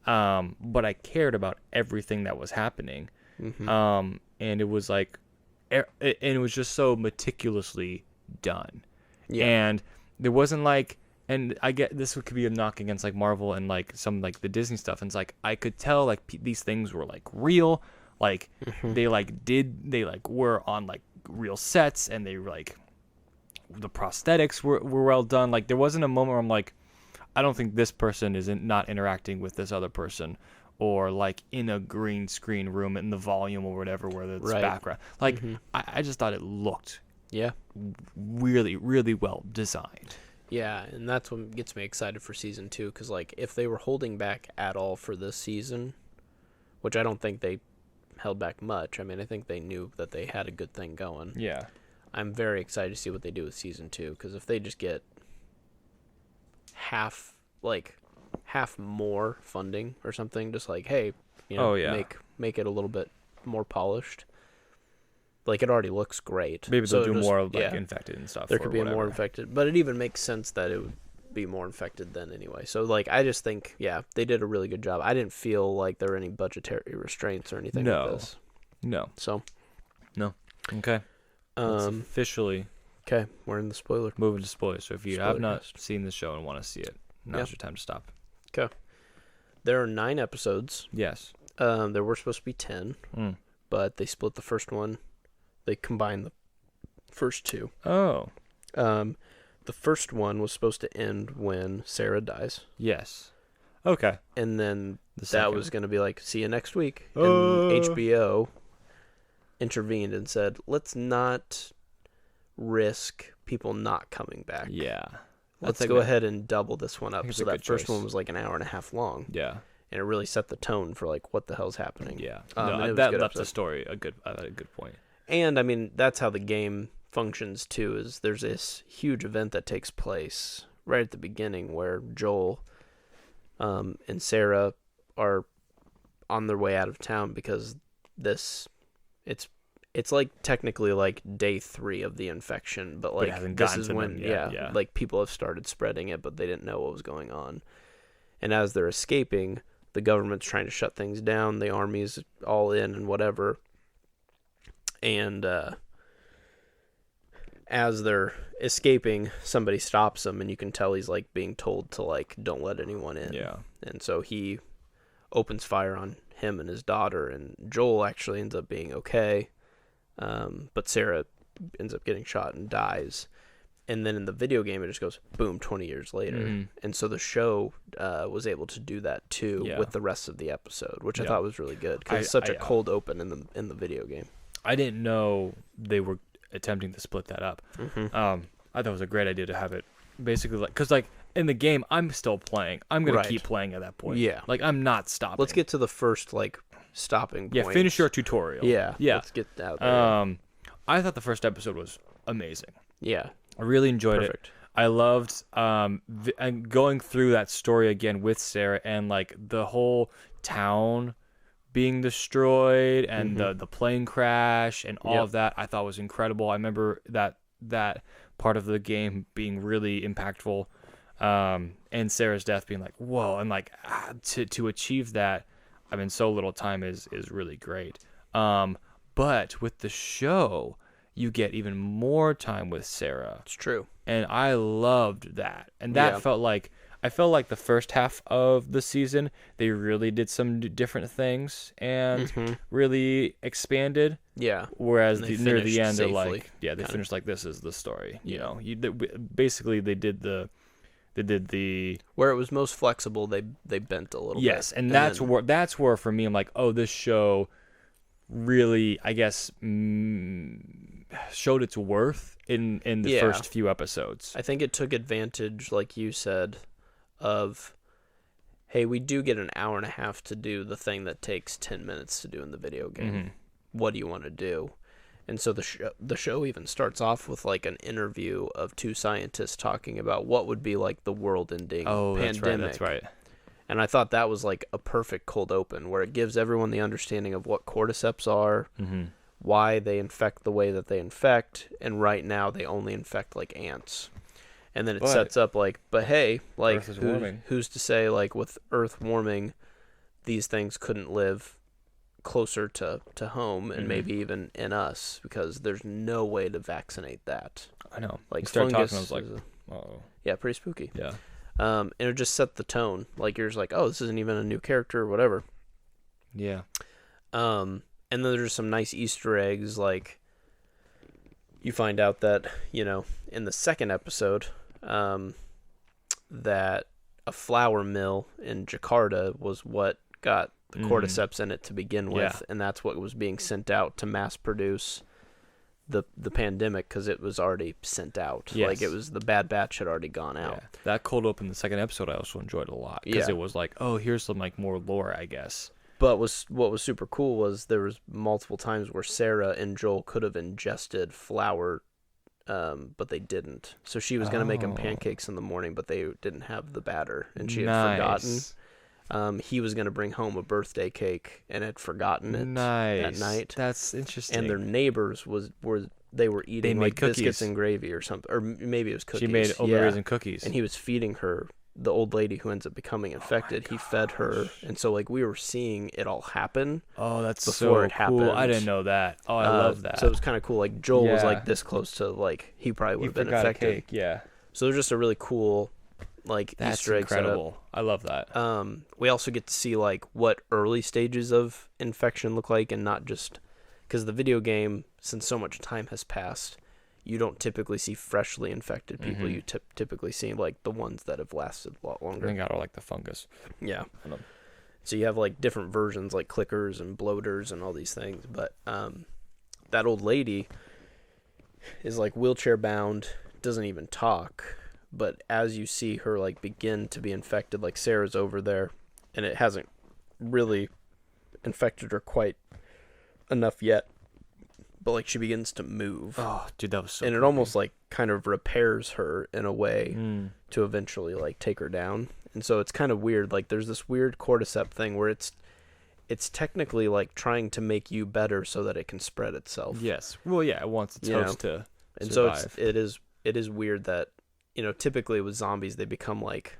[SPEAKER 2] But I cared about everything that was happening. And it was like, and it was just so meticulously done. And there wasn't like, and I get this could be a knock against like Marvel and like some like the Disney stuff. And it's like I could tell like these things were like real, like they were on like real sets, and they were like the prosthetics were well done. Like there wasn't a moment where I'm like, I don't think this person is not interacting with this other person, or like in a green screen room in the volume or whatever where it's background. Like I just thought it looked really, really well designed.
[SPEAKER 3] Yeah, and that's what gets me excited for season 2, because like if they were holding back at all for this season, which I don't think they held back much. I mean, I think they knew that they had a good thing going.
[SPEAKER 2] Yeah.
[SPEAKER 3] I'm very excited to see what they do with season 2, because if they just get half more funding or something, just like, hey, you know, make it a little bit more polished. Like, it already looks great.
[SPEAKER 2] Maybe they'll do more like infected and stuff.
[SPEAKER 3] There could be more infected, but it even makes sense that it would be more infected then anyway. So like, I just think, they did a really good job. I didn't feel like there were any budgetary restraints or anything like this.
[SPEAKER 2] No.
[SPEAKER 3] So.
[SPEAKER 2] No. Okay. Let's officially.
[SPEAKER 3] Okay, we're in the spoiler.
[SPEAKER 2] Moving to spoilers. So if you have not
[SPEAKER 3] Spoilercast.
[SPEAKER 2] seen the show and want to see it, now's your time to stop.
[SPEAKER 3] Okay. There are 9 episodes.
[SPEAKER 2] Yes.
[SPEAKER 3] There were supposed to be 10, but they split the first one. They combined the first 2.
[SPEAKER 2] Oh.
[SPEAKER 3] The first one was supposed to end when Sarah dies.
[SPEAKER 2] Yes. Okay.
[SPEAKER 3] And then
[SPEAKER 2] The
[SPEAKER 3] that
[SPEAKER 2] second.
[SPEAKER 3] was going to be like, see you next week. And HBO intervened and said, let's not risk people not coming back.
[SPEAKER 2] Yeah.
[SPEAKER 3] Let's go ahead and double this one up.
[SPEAKER 2] It's
[SPEAKER 3] So
[SPEAKER 2] a
[SPEAKER 3] that
[SPEAKER 2] good
[SPEAKER 3] first
[SPEAKER 2] choice.
[SPEAKER 3] one was like an hour and a half long.
[SPEAKER 2] Yeah.
[SPEAKER 3] And it really set the tone for like what the hell's happening.
[SPEAKER 2] Yeah.
[SPEAKER 3] And it
[SPEAKER 2] No,
[SPEAKER 3] was
[SPEAKER 2] that
[SPEAKER 3] a good
[SPEAKER 2] left the
[SPEAKER 3] episode.
[SPEAKER 2] story a good point.
[SPEAKER 3] And I mean, that's how the game functions too, is there's this huge event that takes place right at the beginning where Joel and Sarah are on their way out of town because it's like technically like day 3 of the infection, but like
[SPEAKER 2] hasn't
[SPEAKER 3] this
[SPEAKER 2] gotten
[SPEAKER 3] is
[SPEAKER 2] to
[SPEAKER 3] when
[SPEAKER 2] them yet,
[SPEAKER 3] like people have started spreading it, but they didn't know what was going on. And as they're escaping, the government's trying to shut things down. The army's all in and whatever. And as they're escaping, somebody stops them, and you can tell he's like being told to like don't let anyone in.
[SPEAKER 2] Yeah.
[SPEAKER 3] And so he opens fire on him and his daughter, and Joel actually ends up being okay. But Sarah ends up getting shot and dies. And then in the video game, it just goes boom, 20 years later.
[SPEAKER 2] Mm-hmm.
[SPEAKER 3] And so the show was able to do that too with the rest of the episode, which I thought was really good because it's such a cold open in the video game.
[SPEAKER 2] I didn't know they were attempting to split that up.
[SPEAKER 3] Mm-hmm.
[SPEAKER 2] I thought it was a great idea to have it basically like, because like in the game, I'm still playing. I'm gonna
[SPEAKER 3] Right.
[SPEAKER 2] keep playing at that point.
[SPEAKER 3] Yeah.
[SPEAKER 2] Like I'm not stopping.
[SPEAKER 3] Let's get to the first like stopping point.
[SPEAKER 2] Yeah, finish your tutorial.
[SPEAKER 3] Yeah. Let's get out there.
[SPEAKER 2] I thought the first episode was amazing.
[SPEAKER 3] Yeah.
[SPEAKER 2] I really enjoyed
[SPEAKER 3] Perfect.
[SPEAKER 2] it. I loved and going through that story again with Sarah and like the whole town being destroyed and the plane crash and all of that. I thought was incredible. I remember that part of the game being really impactful, and Sarah's death being like whoa, and like to achieve that, I mean, so little time is really great. But with the show, you get even more time with Sarah.
[SPEAKER 3] It's true.
[SPEAKER 2] And I loved that. And that felt like, I felt like the first half of the season, they really did some different things and really expanded.
[SPEAKER 3] Yeah.
[SPEAKER 2] Whereas
[SPEAKER 3] And they
[SPEAKER 2] near the
[SPEAKER 3] finished
[SPEAKER 2] end, they're
[SPEAKER 3] safely,
[SPEAKER 2] like, they
[SPEAKER 3] kinda.
[SPEAKER 2] finished like, this is the story. You know, basically they did the
[SPEAKER 3] Where it was most flexible, they bent a little bit.
[SPEAKER 2] yes, and that's where for me I'm like, oh, this show really, I guess, showed its worth in the first few episodes.
[SPEAKER 3] I think it took advantage, like you said, of, hey, we do get an hour and a half to do the thing that takes 10 minutes to do in the video game. What do you want to do? And so the show even starts off with like an interview of 2 scientists talking about what would be like the world-ending pandemic.
[SPEAKER 2] That's right.
[SPEAKER 3] And I thought that was like a perfect cold open where it gives everyone the understanding of what cordyceps are, why they infect the way that they infect, and right now they only infect like ants. And then it sets up like, but hey, like who's to say like with Earth warming, these things couldn't live closer to home and maybe even in us, because there's no way to vaccinate that.
[SPEAKER 2] I know.
[SPEAKER 3] Like
[SPEAKER 2] you start
[SPEAKER 3] fungus
[SPEAKER 2] talking, I was like,
[SPEAKER 3] oh. Yeah, pretty spooky.
[SPEAKER 2] Yeah.
[SPEAKER 3] And it just set the tone. Like you're just like, oh, this isn't even a new character or whatever.
[SPEAKER 2] Yeah.
[SPEAKER 3] And then there's some nice Easter eggs. Like you find out that, you know, in the second episode, that a flour mill in Jakarta was what got the cordyceps in it to begin with. And that's what was being sent out to mass produce the pandemic, because it was already sent out.
[SPEAKER 2] Yes.
[SPEAKER 3] Like it was, the bad batch had already gone out.
[SPEAKER 2] Yeah. That cold open, the second episode, I also enjoyed a lot because it was like, oh, here's some like more lore, I guess.
[SPEAKER 3] But what was super cool was there was multiple times where Sarah and Joel could have ingested flour, but they didn't. So she was going to make them pancakes in the morning, but they didn't have the batter, and she had forgotten. He was going to bring home a birthday cake and had forgotten it at night.
[SPEAKER 2] That's interesting.
[SPEAKER 3] And their neighbors were eating like
[SPEAKER 2] cookies.
[SPEAKER 3] biscuits and gravy or something, or maybe it was cookies.
[SPEAKER 2] She made oatmeal raisin cookies,
[SPEAKER 3] and he was feeding her the old lady who ends up becoming infected, he fed her, and so like we were seeing it all happen.
[SPEAKER 2] Oh, that's
[SPEAKER 3] before
[SPEAKER 2] so
[SPEAKER 3] it
[SPEAKER 2] cool.
[SPEAKER 3] happened.
[SPEAKER 2] I didn't know that. Oh, I love that.
[SPEAKER 3] So it was kind of cool. Like Joel was
[SPEAKER 2] Yeah.
[SPEAKER 3] like this close to like he probably would
[SPEAKER 2] He
[SPEAKER 3] have been
[SPEAKER 2] forgot a
[SPEAKER 3] infected.
[SPEAKER 2] cake. Yeah,
[SPEAKER 3] So it was just a really cool like
[SPEAKER 2] that's
[SPEAKER 3] Easter egg
[SPEAKER 2] incredible. I love that.
[SPEAKER 3] setup. We also get to see like what early stages of infection look like, and not just because the video game, since so much time has passed, you don't typically see freshly infected people.
[SPEAKER 2] Mhm.
[SPEAKER 3] You typically see like the ones that have lasted a lot longer.
[SPEAKER 2] I got all like the fungus.
[SPEAKER 3] Yeah.
[SPEAKER 2] I don't-
[SPEAKER 3] So you have like different versions, like clickers and bloaters and all these things. But that old lady is like wheelchair bound, doesn't even talk. But as you see her like begin to be infected, like Sarah's over there, and it hasn't really infected her quite enough yet. But like she begins to move.
[SPEAKER 2] Oh, dude, that was so.
[SPEAKER 3] And it
[SPEAKER 2] creepy.
[SPEAKER 3] almost like kind of repairs her in a way
[SPEAKER 2] Mm.
[SPEAKER 3] to eventually like take her down. And so it's kind of weird. Like there's this weird cordyceps thing where it's technically like trying to make you better so that it can spread itself.
[SPEAKER 2] Yes. Well, yeah. It wants its
[SPEAKER 3] You know,
[SPEAKER 2] host to
[SPEAKER 3] And
[SPEAKER 2] survive.
[SPEAKER 3] so it is weird that, you know, typically with zombies they become like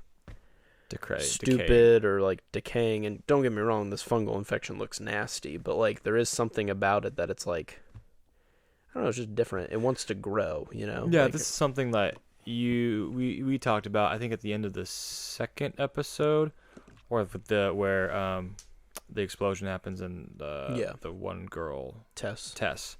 [SPEAKER 2] decay.
[SPEAKER 3] stupid or like decaying. And don't get me wrong, this fungal infection looks nasty, but like there is something about it that it's like, I don't know, it's just different. It wants to grow, you know?
[SPEAKER 2] Yeah,
[SPEAKER 3] Like,
[SPEAKER 2] this is something that we talked about. I think at the end of the second episode, or where the explosion happens and the one girl Tess.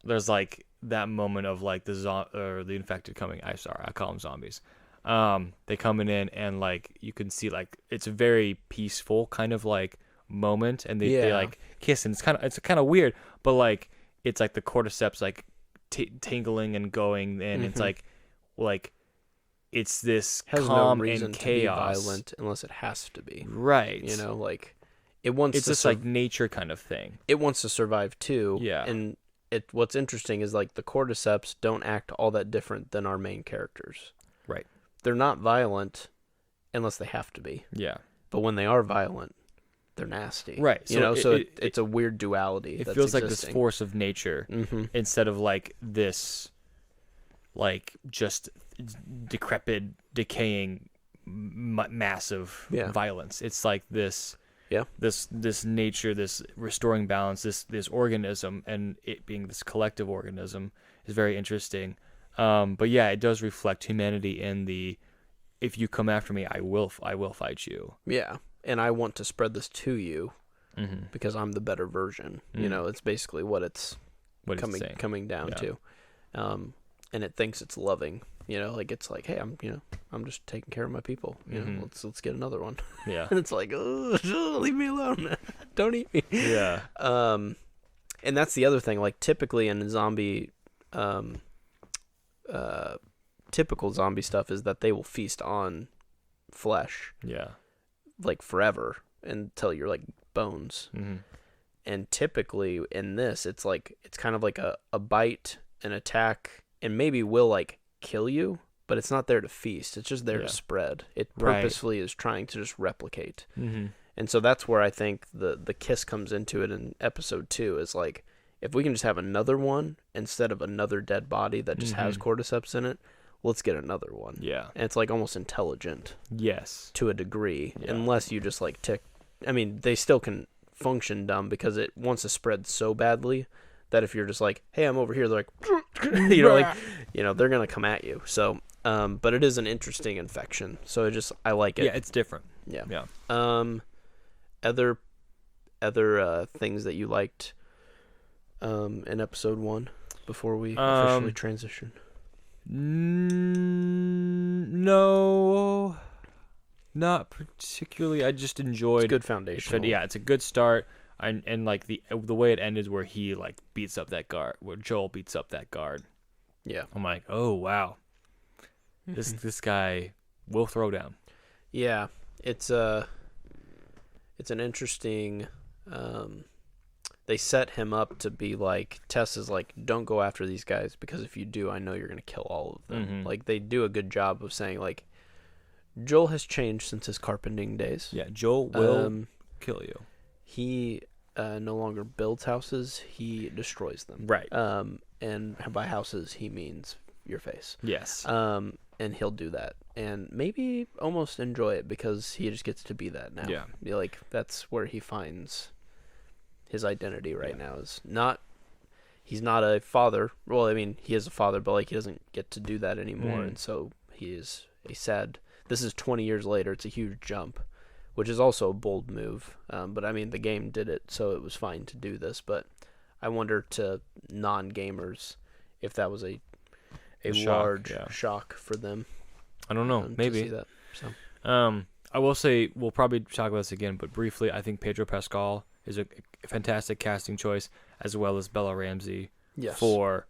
[SPEAKER 2] There's like that moment of like the infected coming. I call them zombies. They coming in and like you can see like it's a very peaceful kind of like moment, and they like kiss, and it's kind of weird, but like it's like the cordyceps like tingling and going, and it's like it's this
[SPEAKER 3] has
[SPEAKER 2] calm
[SPEAKER 3] no reason
[SPEAKER 2] and
[SPEAKER 3] to
[SPEAKER 2] chaos.
[SPEAKER 3] be violent unless it has to be.
[SPEAKER 2] Right.
[SPEAKER 3] You know, like it wants
[SPEAKER 2] It's
[SPEAKER 3] to
[SPEAKER 2] just like nature kind of thing.
[SPEAKER 3] it wants to survive too.
[SPEAKER 2] Yeah.
[SPEAKER 3] And what's interesting is like the cordyceps don't act all that different than our main characters.
[SPEAKER 2] Right.
[SPEAKER 3] They're not violent unless they have to be.
[SPEAKER 2] Yeah.
[SPEAKER 3] But when they are violent, they're nasty.
[SPEAKER 2] Right.
[SPEAKER 3] You know, so
[SPEAKER 2] it,
[SPEAKER 3] it's a weird duality.
[SPEAKER 2] it
[SPEAKER 3] that's
[SPEAKER 2] feels like
[SPEAKER 3] existing.
[SPEAKER 2] this force of nature instead of like this like just decrepit, decaying, massive violence. It's like this this nature, this restoring balance, this organism, and it being this collective organism is very interesting. But yeah, it does reflect humanity in the, if you come after me, I will fight you.
[SPEAKER 3] Yeah. And I want to spread this to you because I'm the better version. You know, it's basically what it's coming down to. And it thinks it's loving, you know, like it's like, hey, I'm just taking care of my people. You know, let's get another one.
[SPEAKER 2] Yeah.
[SPEAKER 3] And it's like, oh, leave me alone. Don't eat me.
[SPEAKER 2] Yeah.
[SPEAKER 3] And that's the other thing. Like typically in zombie, typical zombie stuff is that they will feast on flesh.
[SPEAKER 2] Yeah.
[SPEAKER 3] Like forever until you're like bones. And typically in this, it's kind of like a bite, an attack, and maybe will like kill you, but it's not there to feast. It's just there to spread. It purposefully is trying to just replicate. And so that's where I think the kiss comes into it in episode 2 is like, if we can just have another one instead of another dead body that just has cordyceps in it, let's get another one.
[SPEAKER 2] Yeah.
[SPEAKER 3] And it's like almost intelligent.
[SPEAKER 2] Yes.
[SPEAKER 3] To a degree,
[SPEAKER 2] Yeah.
[SPEAKER 3] unless you just like I mean, they still can function dumb because it wants to spread so badly that if you're just like, hey, I'm over here, they're like, you know, like, you know, they're gonna come at you. So, but it is an interesting infection. So I like it.
[SPEAKER 2] Yeah, it's different.
[SPEAKER 3] Yeah.
[SPEAKER 2] Yeah.
[SPEAKER 3] Other things that you liked in episode 1 before we officially transition.
[SPEAKER 2] No, not particularly. I just enjoyed.
[SPEAKER 3] It's good foundation.
[SPEAKER 2] Yeah, it's a good start. And like the way it ended, where he like beats up that guard, where Joel beats up that guard.
[SPEAKER 3] Yeah,
[SPEAKER 2] I'm like, oh wow, this guy will throw down.
[SPEAKER 3] Yeah, it's an interesting. They set him up to be like, Tess is like, don't go after these guys because if you do, I know you're gonna kill all of them. Like they do a good job of saying like, Joel has changed since his carpenting days.
[SPEAKER 2] Yeah, Joel will kill you.
[SPEAKER 3] He no longer builds houses; he destroys them.
[SPEAKER 2] Right.
[SPEAKER 3] And by houses he means your face.
[SPEAKER 2] Yes.
[SPEAKER 3] And and he'll do that, and maybe almost enjoy it because he just gets to be that now.
[SPEAKER 2] Yeah.
[SPEAKER 3] Like that's where he finds his identity right now. Is not he's not a father. Well, I mean, he is a father, but like he doesn't get to do that anymore, and so he is a sad. This is 20 years later. It's a huge jump, which is also a bold move. But I mean, the game did it, so it was fine to do this. But I wonder to non-gamers if that was a large shock for them. I don't know.
[SPEAKER 2] Maybe.
[SPEAKER 3] To see that, so.
[SPEAKER 2] I will say we'll probably talk about this again, but briefly, I think Pedro Pascal is a fantastic casting choice, as well as Bella Ramsey for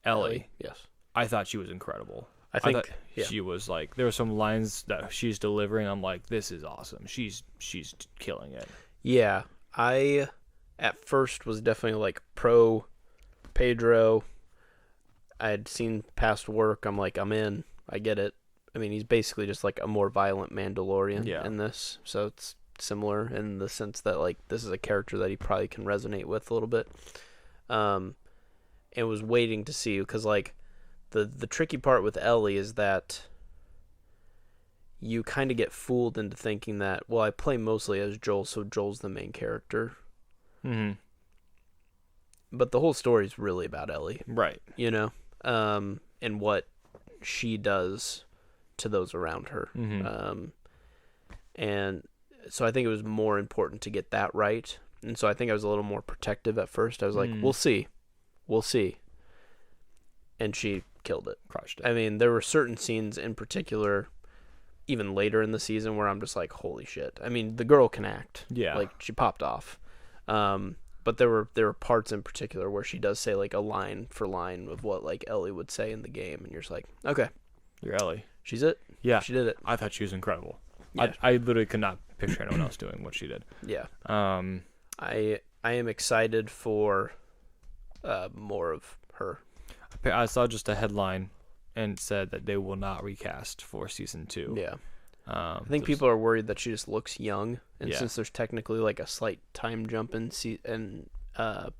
[SPEAKER 2] Ellie.
[SPEAKER 3] Yes,
[SPEAKER 2] I thought she was incredible.
[SPEAKER 3] I think
[SPEAKER 2] she was like, there were some lines that she's delivering. I'm like, this is awesome. She's killing it.
[SPEAKER 3] Yeah, I at first was definitely like pro Pedro. I had seen past work. I'm like, I'm in. I get it. I mean, he's basically just like a more violent Mandalorian in this, so it's similar in the sense that like this is a character that he probably can resonate with a little bit. And was waiting to see because like the tricky part with Ellie is that you kind of get fooled into thinking that, well, I play mostly as Joel, so Joel's the main character.
[SPEAKER 2] Mm-hmm.
[SPEAKER 3] But the whole story is really about Ellie,
[SPEAKER 2] right?
[SPEAKER 3] You know, and what she does to those around her.
[SPEAKER 2] Mm-hmm.
[SPEAKER 3] And so I think it was more important to get that right. And so I think I was a little more protective at first. I was like, we'll see. And she killed it.
[SPEAKER 2] Crushed it.
[SPEAKER 3] I mean, there were certain scenes in particular, even later in the season, where I'm just like, holy shit. I mean, the girl can act.
[SPEAKER 2] Yeah.
[SPEAKER 3] Like, she popped off. But there were parts in particular where she does say, like, a line for line of what, like, Ellie would say in the game. And you're just like, okay.
[SPEAKER 2] You're Ellie.
[SPEAKER 3] She's it?
[SPEAKER 2] Yeah.
[SPEAKER 3] She did it.
[SPEAKER 2] I thought she was incredible.
[SPEAKER 3] Yeah.
[SPEAKER 2] I literally could not picture anyone else doing what she did.
[SPEAKER 3] Yeah.
[SPEAKER 2] I
[SPEAKER 3] am excited for more of her.
[SPEAKER 2] I saw just a headline and said that they will not recast for season 2.
[SPEAKER 3] Yeah. I think people are worried that she just looks young, and since there's technically like a slight time jump in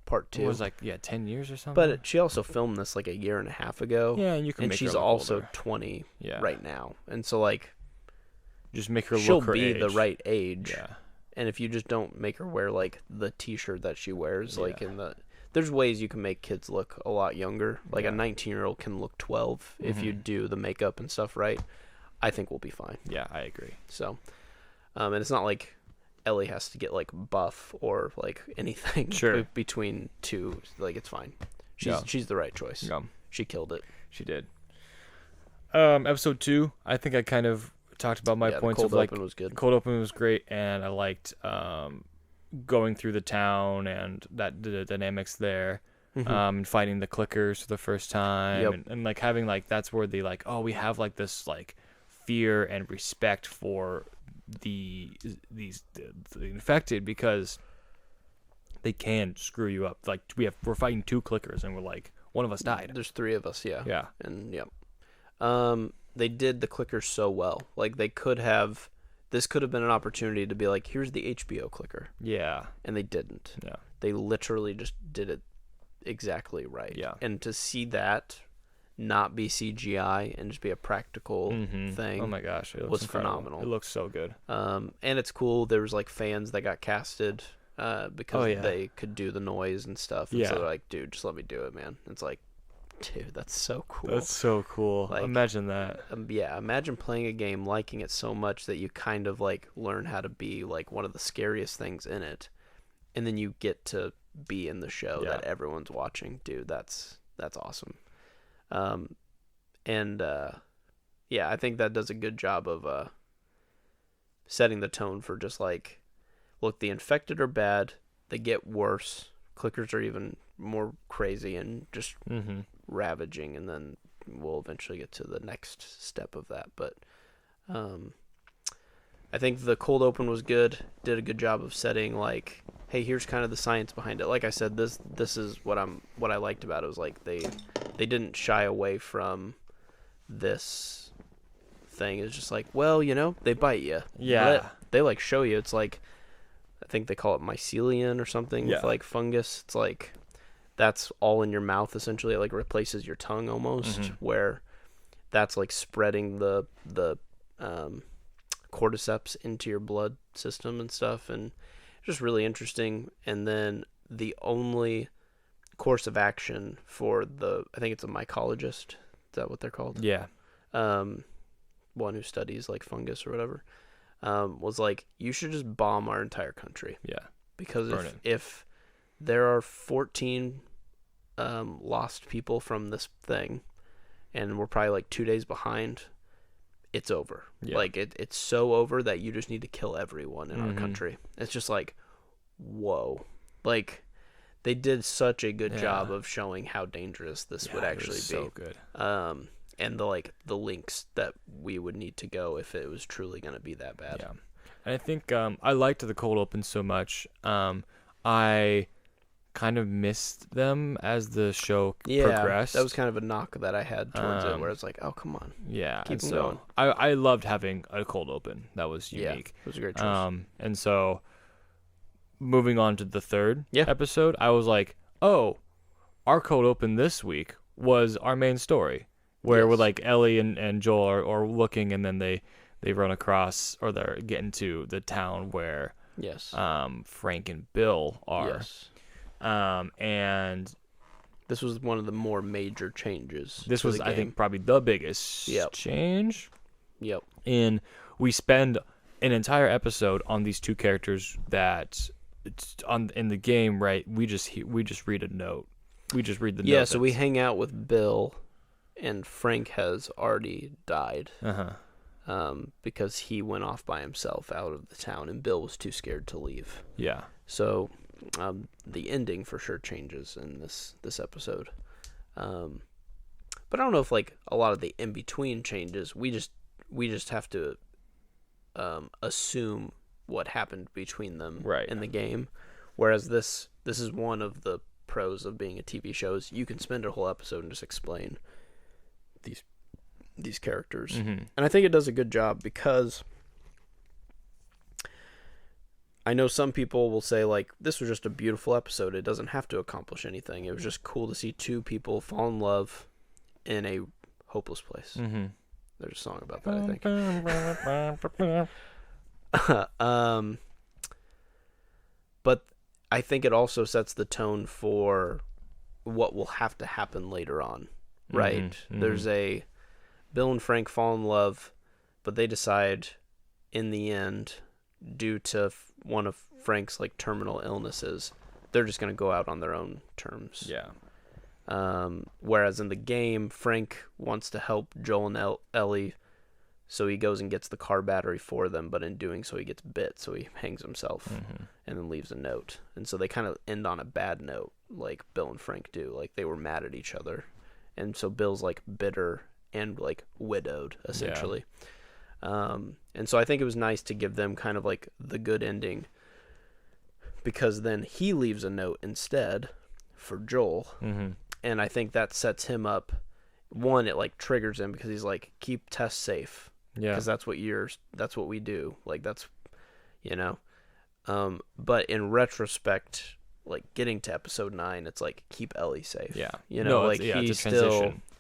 [SPEAKER 3] part 2,
[SPEAKER 2] it was like 10 years or something.
[SPEAKER 3] But she also filmed this like a year and a half ago.
[SPEAKER 2] Yeah, and you can.
[SPEAKER 3] And
[SPEAKER 2] make
[SPEAKER 3] she's
[SPEAKER 2] her look
[SPEAKER 3] also
[SPEAKER 2] older.
[SPEAKER 3] 20 right now, and so like,
[SPEAKER 2] just make her
[SPEAKER 3] she'll
[SPEAKER 2] look her
[SPEAKER 3] be
[SPEAKER 2] age.
[SPEAKER 3] the right age.
[SPEAKER 2] Yeah.
[SPEAKER 3] And if you just don't make her wear like the T-shirt that she wears, like there's ways you can make kids look a lot younger. Like a 19-year-old can look 12 if you do the makeup and stuff right. I think we'll be fine.
[SPEAKER 2] Yeah, I agree.
[SPEAKER 3] So, and it's not like Ellie has to get like buff or like anything between two. Like, it's fine. She's the right choice.
[SPEAKER 2] Yeah.
[SPEAKER 3] She killed it.
[SPEAKER 2] She did. Episode 2, I think I kind of talked about my points of like
[SPEAKER 3] cold open was good.
[SPEAKER 2] Cold open was great, and I liked going through the town and the dynamics there. And fighting the clickers for the first time, and like having like that's where they like, oh, we have like this like fear and respect for the infected because they can screw you up. Like we're fighting 2 clickers and we're like, one of us died.
[SPEAKER 3] There's 3 of us,
[SPEAKER 2] yeah,
[SPEAKER 3] and they did the clickers so well. Like this could have been an opportunity to be like, here's the HBO clicker, and they didn't.
[SPEAKER 2] Yeah,
[SPEAKER 3] they literally just did it exactly right.
[SPEAKER 2] Yeah,
[SPEAKER 3] and to see that not be CGI and just be a practical thing.
[SPEAKER 2] Oh my gosh, it
[SPEAKER 3] was
[SPEAKER 2] incredible.
[SPEAKER 3] phenomenal.
[SPEAKER 2] It looks so good.
[SPEAKER 3] And it's cool. There was like fans that got casted because they could do the noise and stuff. And so they're like, dude, just let me do it, man. It's like, dude, that's so cool.
[SPEAKER 2] That's so cool.
[SPEAKER 3] Like,
[SPEAKER 2] imagine that.
[SPEAKER 3] Imagine playing a game, liking it so much that you kind of like learn how to be like one of the scariest things in it, and then you get to be in the show that everyone's watching. Dude, that's awesome. I think that does a good job of setting the tone for just like, look, the infected are bad, they get worse, clickers are even more crazy and just ravaging, and then we'll eventually get to the next step of that. But I think the cold open was good, did a good job of setting like, hey, here's kind of the science behind it. Like I said, this is what I liked about it, was like they didn't shy away from this thing. It's just like, well, they bite you.
[SPEAKER 2] Yeah.
[SPEAKER 3] They like show you. It's like, I think they call it mycelium or something with like fungus. It's like, that's all in your mouth essentially. It like replaces your tongue almost, where that's like spreading the cordyceps into your blood system and stuff, and just really interesting. And then the only course of action for I think it's a mycologist. Is that what they're called?
[SPEAKER 2] Yeah.
[SPEAKER 3] One who studies like fungus or whatever, was like, you should just bomb our entire country.
[SPEAKER 2] Yeah.
[SPEAKER 3] Because if there are 14 lost people from this thing, and we're probably like 2 days behind, it's over.
[SPEAKER 2] Yeah.
[SPEAKER 3] Like it's so over that you just need to kill everyone in our country. It's just like, whoa. Like, they did such a good job of showing how dangerous this would actually be.
[SPEAKER 2] So good.
[SPEAKER 3] And the links that we would need to go if it was truly going to be that bad.
[SPEAKER 2] Yeah. And I think I liked the cold open so much. I kind of missed them as the show progressed.
[SPEAKER 3] That was kind of a knock that I had towards it, where it's like, oh, come on.
[SPEAKER 2] Yeah.
[SPEAKER 3] Keep them going.
[SPEAKER 2] I loved having a cold open. That was unique.
[SPEAKER 3] Yeah, it was a great choice.
[SPEAKER 2] And so moving on to the third episode, I was like, oh, our cold open this week was our main story, where we're like Ellie and Joel are looking, and then they run across, or they're getting to the town where Frank and Bill are.
[SPEAKER 3] Yes.
[SPEAKER 2] And
[SPEAKER 3] this was one of the more major changes.
[SPEAKER 2] This was, I think, probably the biggest change.
[SPEAKER 3] Yep.
[SPEAKER 2] And we spend an entire episode on these two characters that in the game, right? We just read a note. We just read the note.
[SPEAKER 3] Yeah, so we hang out with Bill, and Frank has already died. Because he went off by himself out of the town, and Bill was too scared to leave. Yeah. So the ending for sure changes in this episode. But I don't know if like a lot of the in between changes. We just have to assume what happened between them in the game. Whereas this is one of the pros of being a TV show, is you can spend a whole episode and just explain these characters. And I think it does a good job, because I know some people will say, like, this was just a beautiful episode. It doesn't have to accomplish anything. It was just cool to see two people fall in love in a hopeless place. There's a song about that, I think. But I think it also sets the tone for what will have to happen later on, right? There's Bill and Frank fall in love, but they decide in the end, due to one of Frank's like terminal illnesses, they're just going to go out on their own terms. Yeah. Whereas in the game, Frank wants to help Joel and Ellie, so he goes and gets the car battery for them, but in doing so he gets bit, so he hangs himself and then leaves a note. And so they kind of end on a bad note, like Bill and Frank do. Like, they were mad at each other. And so Bill's like bitter and like widowed, essentially. And so I think it was nice to give them kind of like the good ending, because then he leaves a note instead for Joel. And I think that sets him up. One, it like triggers him, because he's like, keep Tess safe. Yeah. Because that's what we do. Like, that's, but in retrospect, like getting to episode 9, it's like, keep Ellie safe. Yeah.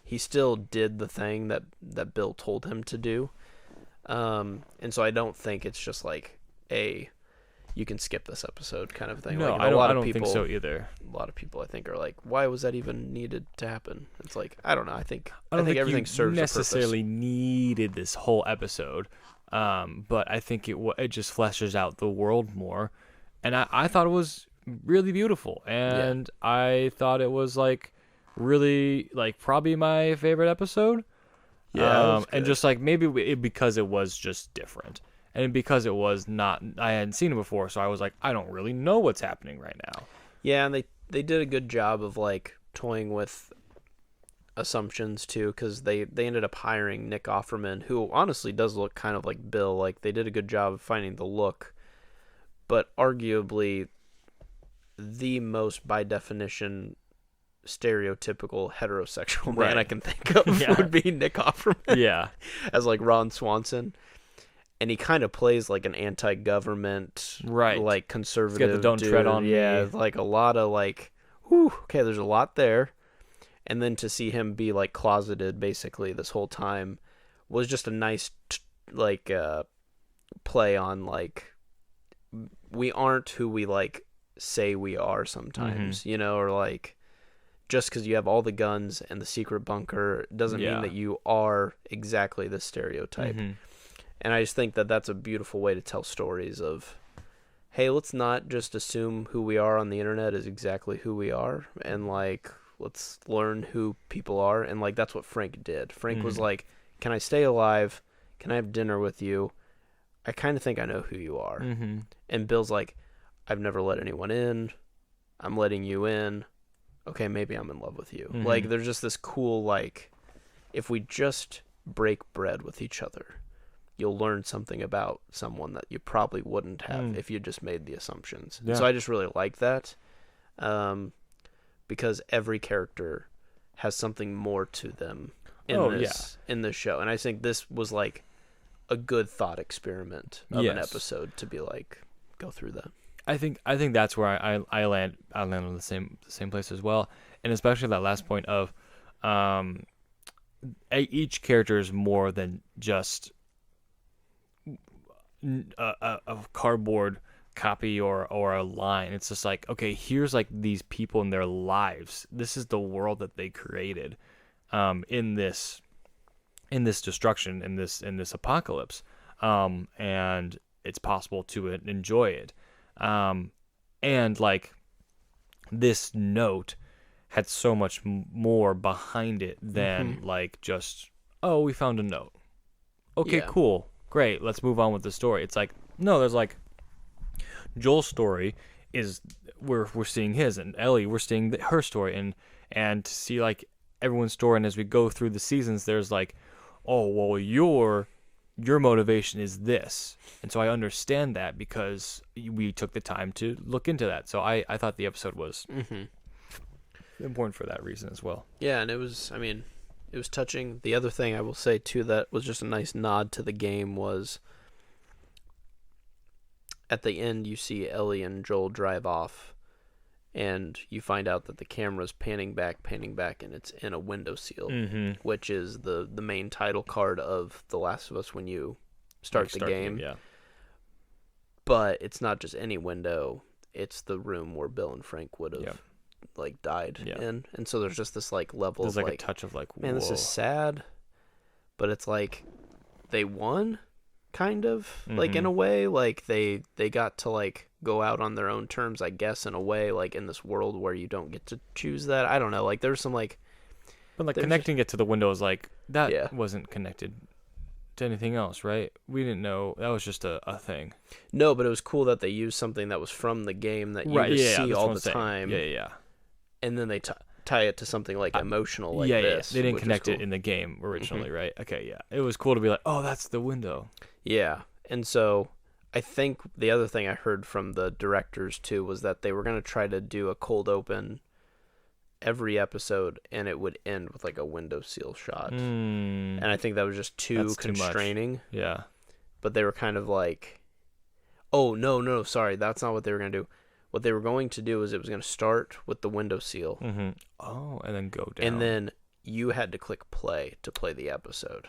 [SPEAKER 3] He still did the thing that Bill told him to do. And so I don't think it's just like you can skip this episode kind of thing.
[SPEAKER 2] No,
[SPEAKER 3] like,
[SPEAKER 2] I don't think so either.
[SPEAKER 3] A lot of people, I think, are like, why was that even needed to happen? It's like, I don't know. I think everything serves a purpose.
[SPEAKER 2] Necessarily needed this whole episode, but I think it just fleshes out the world more, and I thought it was really beautiful, and I thought it was like really like probably my favorite episode. Yeah, and just like maybe because it was just different. And because it was not, I hadn't seen it before, so I was like, I don't really know what's happening right now.
[SPEAKER 3] Yeah, and they did a good job of like toying with assumptions too, because they ended up hiring Nick Offerman, who honestly does look kind of like Bill. Like, they did a good job of finding the look, but arguably the most, by definition, stereotypical heterosexual man I can think of would be Nick Offerman. Yeah, as like Ron Swanson. And he kind of plays like an anti-government, like conservative.
[SPEAKER 2] He's got the don't tread on me.
[SPEAKER 3] Yeah, like a lot of like, whew, okay, there's a lot there. and then to see him be like closeted basically this whole time was just a nice play on like we aren't who we like say we are sometimes, you know, or like just because you have all the guns and the secret bunker doesn't mean that you are exactly the stereotype. And I just think that that's a beautiful way to tell stories of, hey, let's not just assume who we are on the internet is exactly who we are, and like let's learn who people are. And like that's what Frank did. Frank was like, can I stay alive? Can I have dinner with you? I kind of think I know who you are. And Bill's like, I've never let anyone in. I'm letting you in. Okay, maybe I'm in love with you. Like, there's just this cool, like, if we just break bread with each other, you'll learn something about someone that you probably wouldn't have if you just made the assumptions. Yeah. So I just really like that, because every character has something more to them in this show. And I think this was, like, a good thought experiment of an episode to be like, go through that.
[SPEAKER 2] I think that's where I land on the same place as well, and especially that last point of each character is more than just a cardboard copy or a line. It's just like, okay, here's like these people in their lives. This is the world that they created in this destruction, in this apocalypse, and it's possible to enjoy it. And like this note had so much more behind it than like just, oh, we found a note. Okay, cool. Great. Let's move on with the story. It's like, no, there's like Joel's story is we're seeing his, and Ellie, we're seeing her story, and to see like everyone's story. And as we go through the seasons, there's like, oh, well, your motivation is this. And so I understand that because we took the time to look into that. So I thought the episode was important for that reason as well.
[SPEAKER 3] Yeah, and it was touching. The other thing I will say, too, that was just a nice nod to the game was at the end you see Ellie and Joel drive off, and you find out that the camera's panning back, and it's in a windowsill, which is the main title card of The Last of Us when you start the game. Yeah. But it's not just any window; it's the room where Bill and Frank would have like died in, and so there's just this like level
[SPEAKER 2] there's
[SPEAKER 3] of
[SPEAKER 2] like a touch of like,
[SPEAKER 3] man, this is sad, but it's like they won, kind of like in a way, like they got to like go out on their own terms, I guess, in a way, like in this world where you don't get to choose that. I don't know, like there's some like,
[SPEAKER 2] but like connecting it to the window is like that wasn't connected to anything else, right? We didn't know that was just a thing.
[SPEAKER 3] No, but it was cool that they used something that was from the game that you see all the time.
[SPEAKER 2] Yeah.
[SPEAKER 3] And then they tie it to something like emotional, like this.
[SPEAKER 2] They didn't connect it in the game originally, right? Okay, yeah. It was cool to be like, oh, that's the window.
[SPEAKER 3] Yeah, and so I think the other thing I heard from the directors too was that they were going to try to do a cold open every episode, and it would end with like a windowsill shot. And I think that was just too constraining.
[SPEAKER 2] Yeah.
[SPEAKER 3] But they were kind of like, oh, no, sorry, that's not what they were going to do. What they were going to do is it was going to start with the windowsill.
[SPEAKER 2] Oh, and then go down.
[SPEAKER 3] And then you had to click play to play the episode.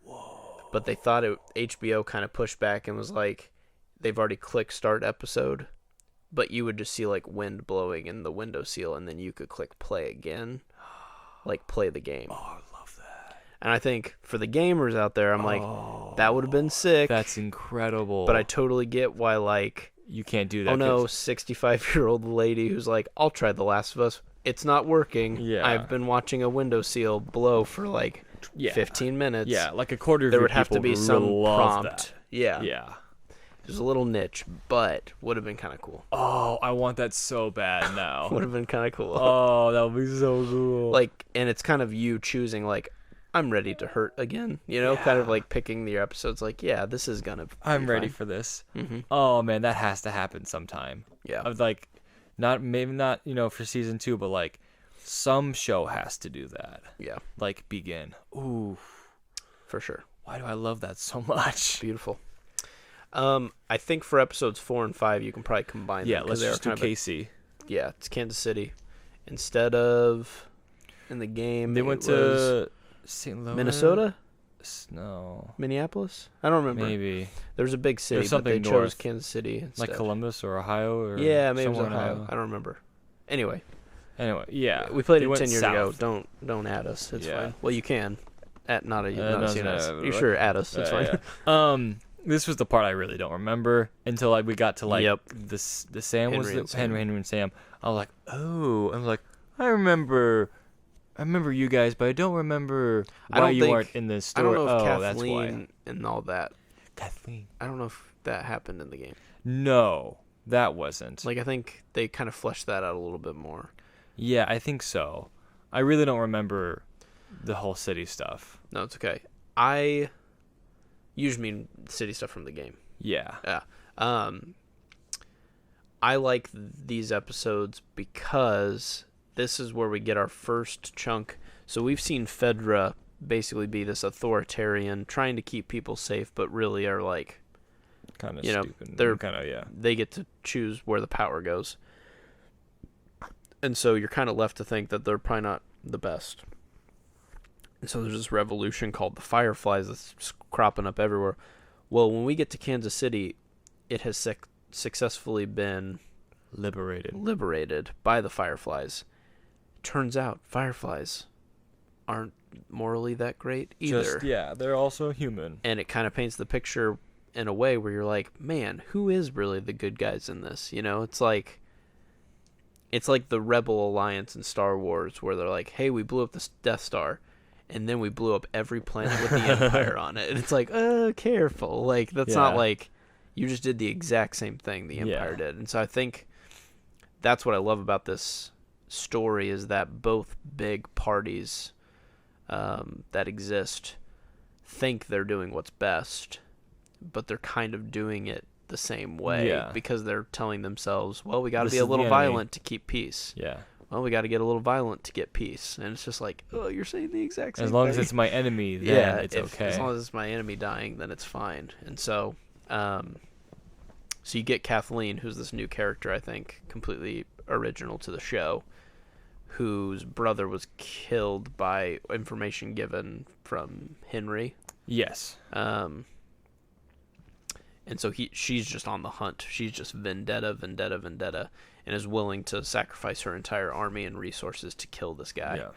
[SPEAKER 3] Whoa. But they thought HBO kind of pushed back and was like, they've already clicked start episode, but you would just see like wind blowing in the windowsill, and then you could click play again, like play the game.
[SPEAKER 2] Oh, I love that.
[SPEAKER 3] And I think for the gamers out there, I'm like, that would have been sick.
[SPEAKER 2] That's incredible.
[SPEAKER 3] But I totally get why, like,
[SPEAKER 2] you can't do that.
[SPEAKER 3] Oh no, 65-year-old lady who's like, I'll try The Last of Us. It's not working.
[SPEAKER 2] Yeah.
[SPEAKER 3] I've been watching a windowsill blow for like 15 minutes.
[SPEAKER 2] Yeah, like a quarter of
[SPEAKER 3] there
[SPEAKER 2] your
[SPEAKER 3] would have to be some prompt.
[SPEAKER 2] That.
[SPEAKER 3] Yeah.
[SPEAKER 2] Yeah.
[SPEAKER 3] There's a little niche, but would have been kind of cool.
[SPEAKER 2] Oh, I want that so bad now.
[SPEAKER 3] Would have been kind of cool.
[SPEAKER 2] Oh, that would be so cool.
[SPEAKER 3] Like, and it's kind of you choosing, like, I'm ready to hurt again, you know, kind of like picking your episodes like, yeah, this is going to
[SPEAKER 2] I'm ready for this. Oh, man, that has to happen sometime.
[SPEAKER 3] Yeah.
[SPEAKER 2] Of like, maybe not, for season 2, but like some show has to do that.
[SPEAKER 3] Yeah.
[SPEAKER 2] Like Begin. Ooh.
[SPEAKER 3] For sure.
[SPEAKER 2] Why do I love that so much?
[SPEAKER 3] Beautiful. I think for episodes 4 and 5, you can probably combine them.
[SPEAKER 2] Yeah, let's just do KC.
[SPEAKER 3] Yeah, it's Kansas City. Instead of... In the game,
[SPEAKER 2] They went to St. Louis,
[SPEAKER 3] Minnesota.
[SPEAKER 2] No,
[SPEAKER 3] Minneapolis. I don't remember.
[SPEAKER 2] maybe
[SPEAKER 3] There was a big city,
[SPEAKER 2] There's
[SPEAKER 3] but they
[SPEAKER 2] something
[SPEAKER 3] chose
[SPEAKER 2] north.
[SPEAKER 3] Kansas City instead.
[SPEAKER 2] like Columbus or Ohio or
[SPEAKER 3] Yeah, maybe it was
[SPEAKER 2] somewhere in
[SPEAKER 3] Ohio. I don't remember. Anyway,
[SPEAKER 2] yeah,
[SPEAKER 3] we played
[SPEAKER 2] they
[SPEAKER 3] it
[SPEAKER 2] went
[SPEAKER 3] 10 years
[SPEAKER 2] south.
[SPEAKER 3] ago. Don't add us. It's
[SPEAKER 2] Yeah.
[SPEAKER 3] fine. Well, you can. Not a
[SPEAKER 2] No,
[SPEAKER 3] CNS.
[SPEAKER 2] no,
[SPEAKER 3] You sure add us? It's fine.
[SPEAKER 2] Yeah. This was the part I really don't remember until like we got to like
[SPEAKER 3] Yep.
[SPEAKER 2] the Sam
[SPEAKER 3] Henry
[SPEAKER 2] was
[SPEAKER 3] and
[SPEAKER 2] the
[SPEAKER 3] Sam.
[SPEAKER 2] Henry and Sam. I was like, oh, I was like, I remember you guys, but I don't remember
[SPEAKER 3] I
[SPEAKER 2] why
[SPEAKER 3] don't
[SPEAKER 2] you
[SPEAKER 3] think-
[SPEAKER 2] weren't in this
[SPEAKER 3] I
[SPEAKER 2] story.
[SPEAKER 3] don't know if
[SPEAKER 2] oh, that's why.
[SPEAKER 3] Kathleen and all that.
[SPEAKER 2] Kathleen.
[SPEAKER 3] I don't know if that happened in the game.
[SPEAKER 2] No, that wasn't.
[SPEAKER 3] Like I think they kind of fleshed that out a little bit more.
[SPEAKER 2] Yeah, I think so. I really don't remember the whole city stuff.
[SPEAKER 3] No, it's okay. You just mean city stuff from the game.
[SPEAKER 2] Yeah.
[SPEAKER 3] Yeah. I like these episodes because this is where we get our first chunk. So we've seen Fedra basically be this authoritarian, trying to keep people safe, but really are like,
[SPEAKER 2] Kind of
[SPEAKER 3] you know,
[SPEAKER 2] stupid.
[SPEAKER 3] they're-
[SPEAKER 2] kind of, yeah.
[SPEAKER 3] they get to choose where the power goes. And so you're kind of left to think that they're probably not the best. And so there's this revolution called the Fireflies that's just cropping up everywhere. Well, when we get to Kansas City, it has successfully been liberated by the Fireflies. Turns out Fireflies aren't morally that great either.
[SPEAKER 2] Yeah, they're also human.
[SPEAKER 3] And it kind of paints the picture in a way where you're like, man, who is really the good guys in this? You know, it's like the Rebel Alliance in Star Wars where they're like, hey, we blew up the Death Star, and then we blew up every planet with the Empire on it. And it's like, careful. Like, that's not like you just did the exact same thing the Empire did. And so I think that's what I love about this story is that both big parties that exist think they're doing what's best, but they're kind of doing it the same way because they're telling themselves, well, we got to be a little violent to keep peace.
[SPEAKER 2] Yeah.
[SPEAKER 3] Well, we got to get a little violent to get peace. And it's just like, oh, you're saying the exact same thing.
[SPEAKER 2] As long as it's my enemy, then it's okay.
[SPEAKER 3] As long as it's my enemy dying, then it's fine. And so, so you get Kathleen, who's this new character, I think, completely original to the show, whose brother was killed by information given from Henry.
[SPEAKER 2] Yes.
[SPEAKER 3] And so she's just on the hunt. She's just vendetta, and is willing to sacrifice her entire army and resources to kill this guy.
[SPEAKER 2] Yeah.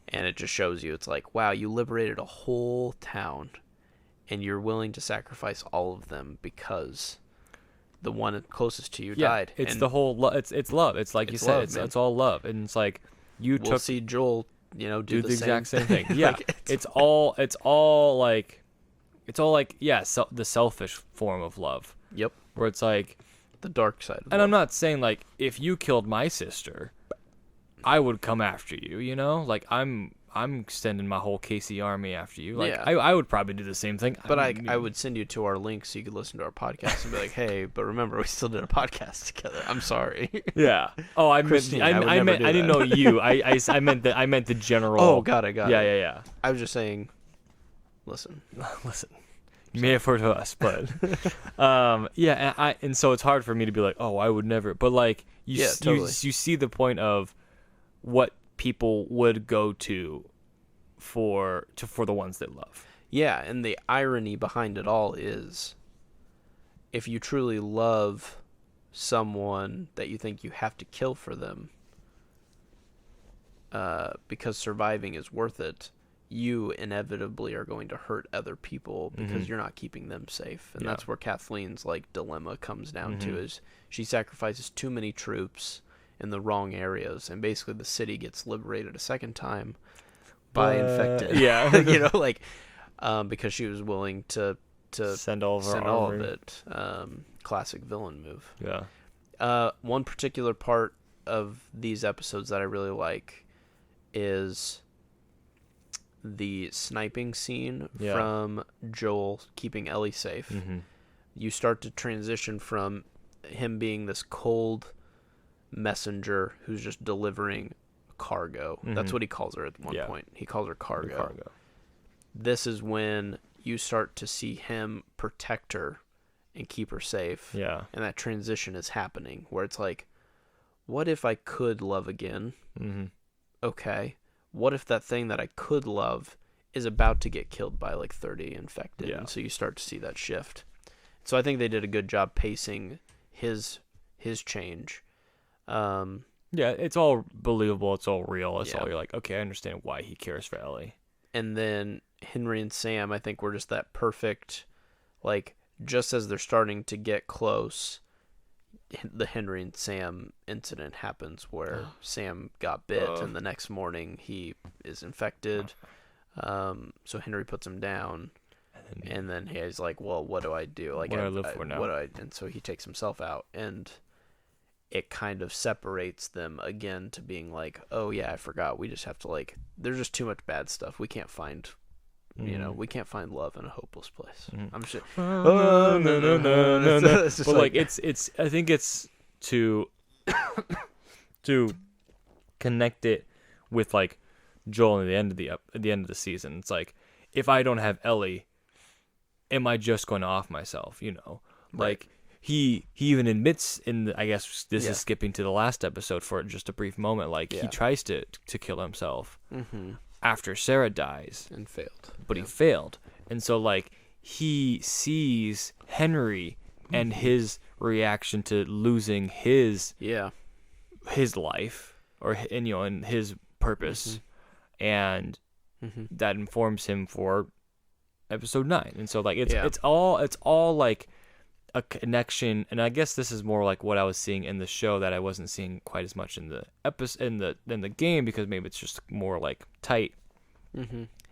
[SPEAKER 3] And it just shows you, it's like, wow, you liberated a whole town, and you're willing to sacrifice all of them because the one closest to you died.
[SPEAKER 2] It's
[SPEAKER 3] and
[SPEAKER 2] the whole. It's love. It's like you said.
[SPEAKER 3] love,
[SPEAKER 2] It's all love, and it's like
[SPEAKER 3] we'll see Joel, do the
[SPEAKER 2] exact
[SPEAKER 3] same
[SPEAKER 2] same thing. Yeah,
[SPEAKER 3] like,
[SPEAKER 2] it's all like the selfish form of love.
[SPEAKER 3] Yep.
[SPEAKER 2] Where it's like
[SPEAKER 3] the dark side.
[SPEAKER 2] And I'm not saying like if you killed my sister, I would come after you. You know, like I'm sending my whole KC army after you. Like I would probably do the same thing.
[SPEAKER 3] But I would send you to our link so you could listen to our podcast and be like, hey, but remember we still did a podcast together. I'm sorry.
[SPEAKER 2] Yeah. Oh, I meant I didn't know you. I meant the general.
[SPEAKER 3] Oh, got it.
[SPEAKER 2] Yeah.
[SPEAKER 3] I was just saying. Listen.
[SPEAKER 2] You may have heard of us, but and so it's hard for me to be like, oh, I would never. But like you see the point of what people would go to for the ones they love.
[SPEAKER 3] Yeah, and the irony behind it all is if you truly love someone that you think you have to kill for them because surviving is worth it, you inevitably are going to hurt other people because you're not keeping them safe. And that's where Kathleen's like dilemma comes down to, is she sacrifices too many troops in the wrong areas, and basically the city gets liberated a second time by infected.
[SPEAKER 2] Yeah.
[SPEAKER 3] Because she was willing to
[SPEAKER 2] send all of
[SPEAKER 3] it. Classic villain move.
[SPEAKER 2] Yeah.
[SPEAKER 3] One particular part of these episodes that I really like is the sniping scene from Joel keeping Ellie safe. You start to transition from him being this cold messenger who's just delivering cargo. That's what he calls her at one point. He calls her cargo. This is when you start to see him protect her and keep her safe.
[SPEAKER 2] Yeah.
[SPEAKER 3] And that transition is happening where it's like, what if I could love again? Okay. what if that thing that I could love is about to get killed by like 30 infected?
[SPEAKER 2] Yeah.
[SPEAKER 3] And so you start to see that shift. So I think they did a good job pacing his change.
[SPEAKER 2] Yeah, it's all believable. It's all real. It's
[SPEAKER 3] Yeah.
[SPEAKER 2] all, you're like, okay, I understand why he cares for Ellie.
[SPEAKER 3] And then Henry and Sam, I think, were just that perfect, like, just as they're starting to get close, the Henry and Sam incident happens where Sam got bit, and the next morning he is infected. So Henry puts him down, and then he's like, well, what do I do? Like,
[SPEAKER 2] what do I live for now?
[SPEAKER 3] And so he takes himself out, and it kind of separates them again to being like, oh yeah, I forgot. We just have to, like, there's just too much bad stuff. We can't find, we can't find love in a hopeless place. I'm sure.
[SPEAKER 2] Oh, no.
[SPEAKER 3] It's just
[SPEAKER 2] But like it's I think it's to connect it with like Joel at the end of the season. It's like, if I don't have Ellie, am I just going to off myself? You know, like. He even admits I guess this is skipping to the last episode for just a brief moment. Like he tries to kill himself after Sarah dies
[SPEAKER 3] and failed,
[SPEAKER 2] but he failed. And so like he sees Henry and his reaction to losing his life and his purpose, and that informs him for episode 9. And so like it's all like a connection, and I guess this is more like what I was seeing in the show that I wasn't seeing quite as much in the episode in the game, because maybe it's just more like tight.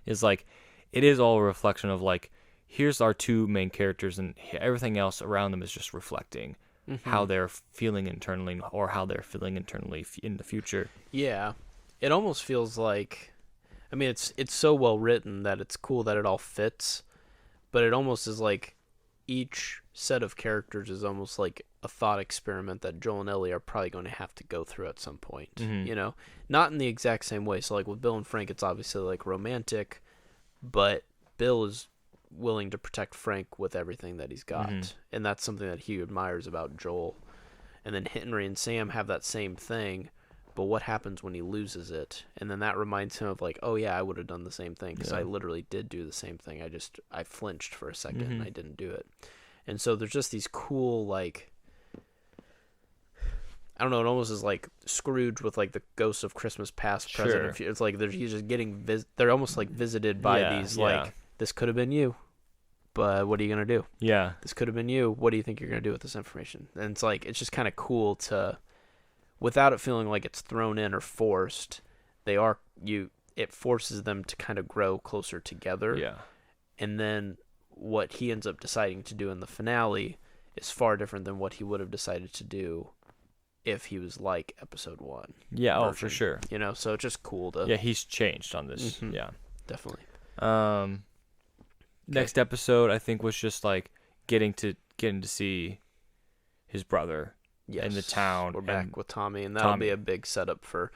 [SPEAKER 2] Is like it is all a reflection of like, here's our two main characters, and everything else around them is just reflecting how they're feeling internally, or how they're feeling internally in the future. Yeah,
[SPEAKER 3] it almost feels like, I mean, it's so well written that it's cool that it all fits, but it almost is like each set of characters is almost like a thought experiment that Joel and Ellie are probably going to have to go through at some point, you know, not in the exact same way. So like with Bill and Frank, it's obviously like romantic, but Bill is willing to protect Frank with everything that he's got. And that's something that he admires about Joel. And then Henry and Sam have that same thing, but what happens when he loses it? And then that reminds him of like, oh yeah, I would have done the same thing, because I literally did do the same thing. I flinched for a second and I didn't do it. And so there's just these cool, like, I don't know, it almost is like Scrooge with like the ghosts of Christmas past, present. It's like he's just getting they're almost like visited by these like, this could have been you, but what are you gonna do? Yeah, this could have been you. What do you think you're gonna do with this information? And it's like, it's just kind of cool to, without it feeling like it's thrown in or forced, it forces them to kind of grow closer together. Yeah, and then what he ends up deciding to do in the finale is far different than what he would have decided to do if he was like episode 1. Yeah, version,
[SPEAKER 2] for sure.
[SPEAKER 3] You know, so it's just cool to...
[SPEAKER 2] Yeah, he's changed on this. Yeah.
[SPEAKER 3] Definitely.
[SPEAKER 2] Next episode, I think, was just like getting to see his brother in the town.
[SPEAKER 3] We're back with Tommy, and that'll be a big setup for,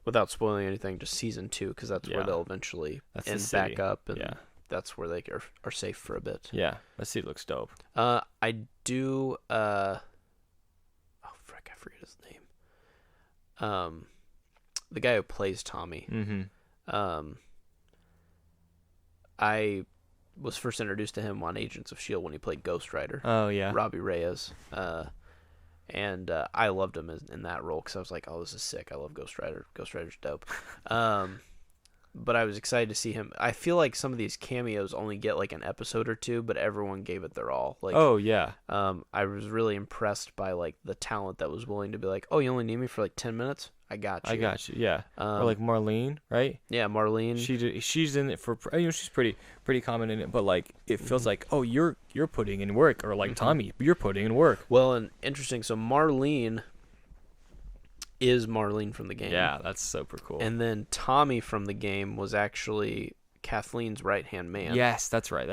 [SPEAKER 3] without spoiling anything, just season 2, because that's where they'll eventually end back up, and that's where they are safe for a bit.
[SPEAKER 2] Yeah, that city looks dope.
[SPEAKER 3] I do... oh, frick, I forget his name. The guy who plays Tommy. I was first introduced to him on Agents of S.H.I.E.L.D. when he played Ghost Rider.
[SPEAKER 2] Oh, yeah.
[SPEAKER 3] Robbie Reyes. And I loved him in that role, because I was like, oh, this is sick. I love Ghost Rider. Ghost Rider's dope. But I was excited to see him. I feel like some of these cameos only get like an episode or two, but everyone gave it their all. Like,
[SPEAKER 2] oh yeah.
[SPEAKER 3] I was really impressed by like the talent that was willing to be like, oh, you only need me for like 10 minutes? I got you. Yeah.
[SPEAKER 2] Or like Marlene, right?
[SPEAKER 3] Yeah, Marlene.
[SPEAKER 2] She's in it for, she's pretty common in it, but like it feels like, oh, you're putting in work, or like Tommy, you're putting in work.
[SPEAKER 3] Well, and interesting. So Marlene is Marlene from the game.
[SPEAKER 2] Yeah, that's super cool.
[SPEAKER 3] And then Tommy from the game was actually Kathleen's right-hand man.
[SPEAKER 2] Yes, that's right.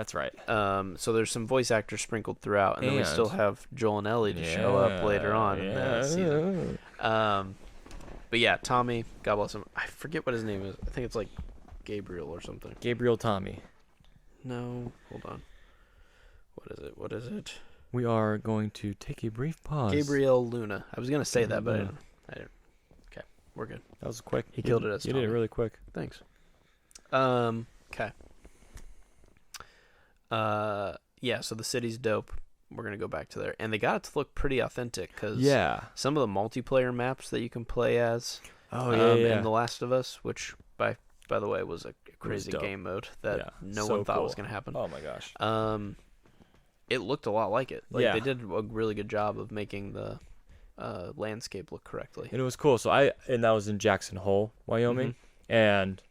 [SPEAKER 3] So there's some voice actors sprinkled throughout, and then we still have Joel and Ellie to show up later on in the season. But yeah, Tommy, God bless him. I forget what his name is. I think it's like Gabriel or something.
[SPEAKER 2] Gabriel Tommy.
[SPEAKER 3] No, hold on. What is it?
[SPEAKER 2] We are going to take a brief pause.
[SPEAKER 3] Gabriel Luna. I was going to say that, but I didn't. Okay. we're good.
[SPEAKER 2] That was quick.
[SPEAKER 3] He killed it as
[SPEAKER 2] You did it
[SPEAKER 3] Tommy.
[SPEAKER 2] really quick.
[SPEAKER 3] Thanks. Okay. Yeah, so the city's dope. We're going to go back to there. And they got it to look pretty authentic because some of the multiplayer maps that you can play as in The Last of Us, which, by the way, was a crazy game mode that no one thought was going to happen.
[SPEAKER 2] Oh, my gosh.
[SPEAKER 3] It looked a lot like it. They did a really good job of making the landscape look correctly.
[SPEAKER 2] And it was cool. So that was in Jackson Hole, Wyoming. And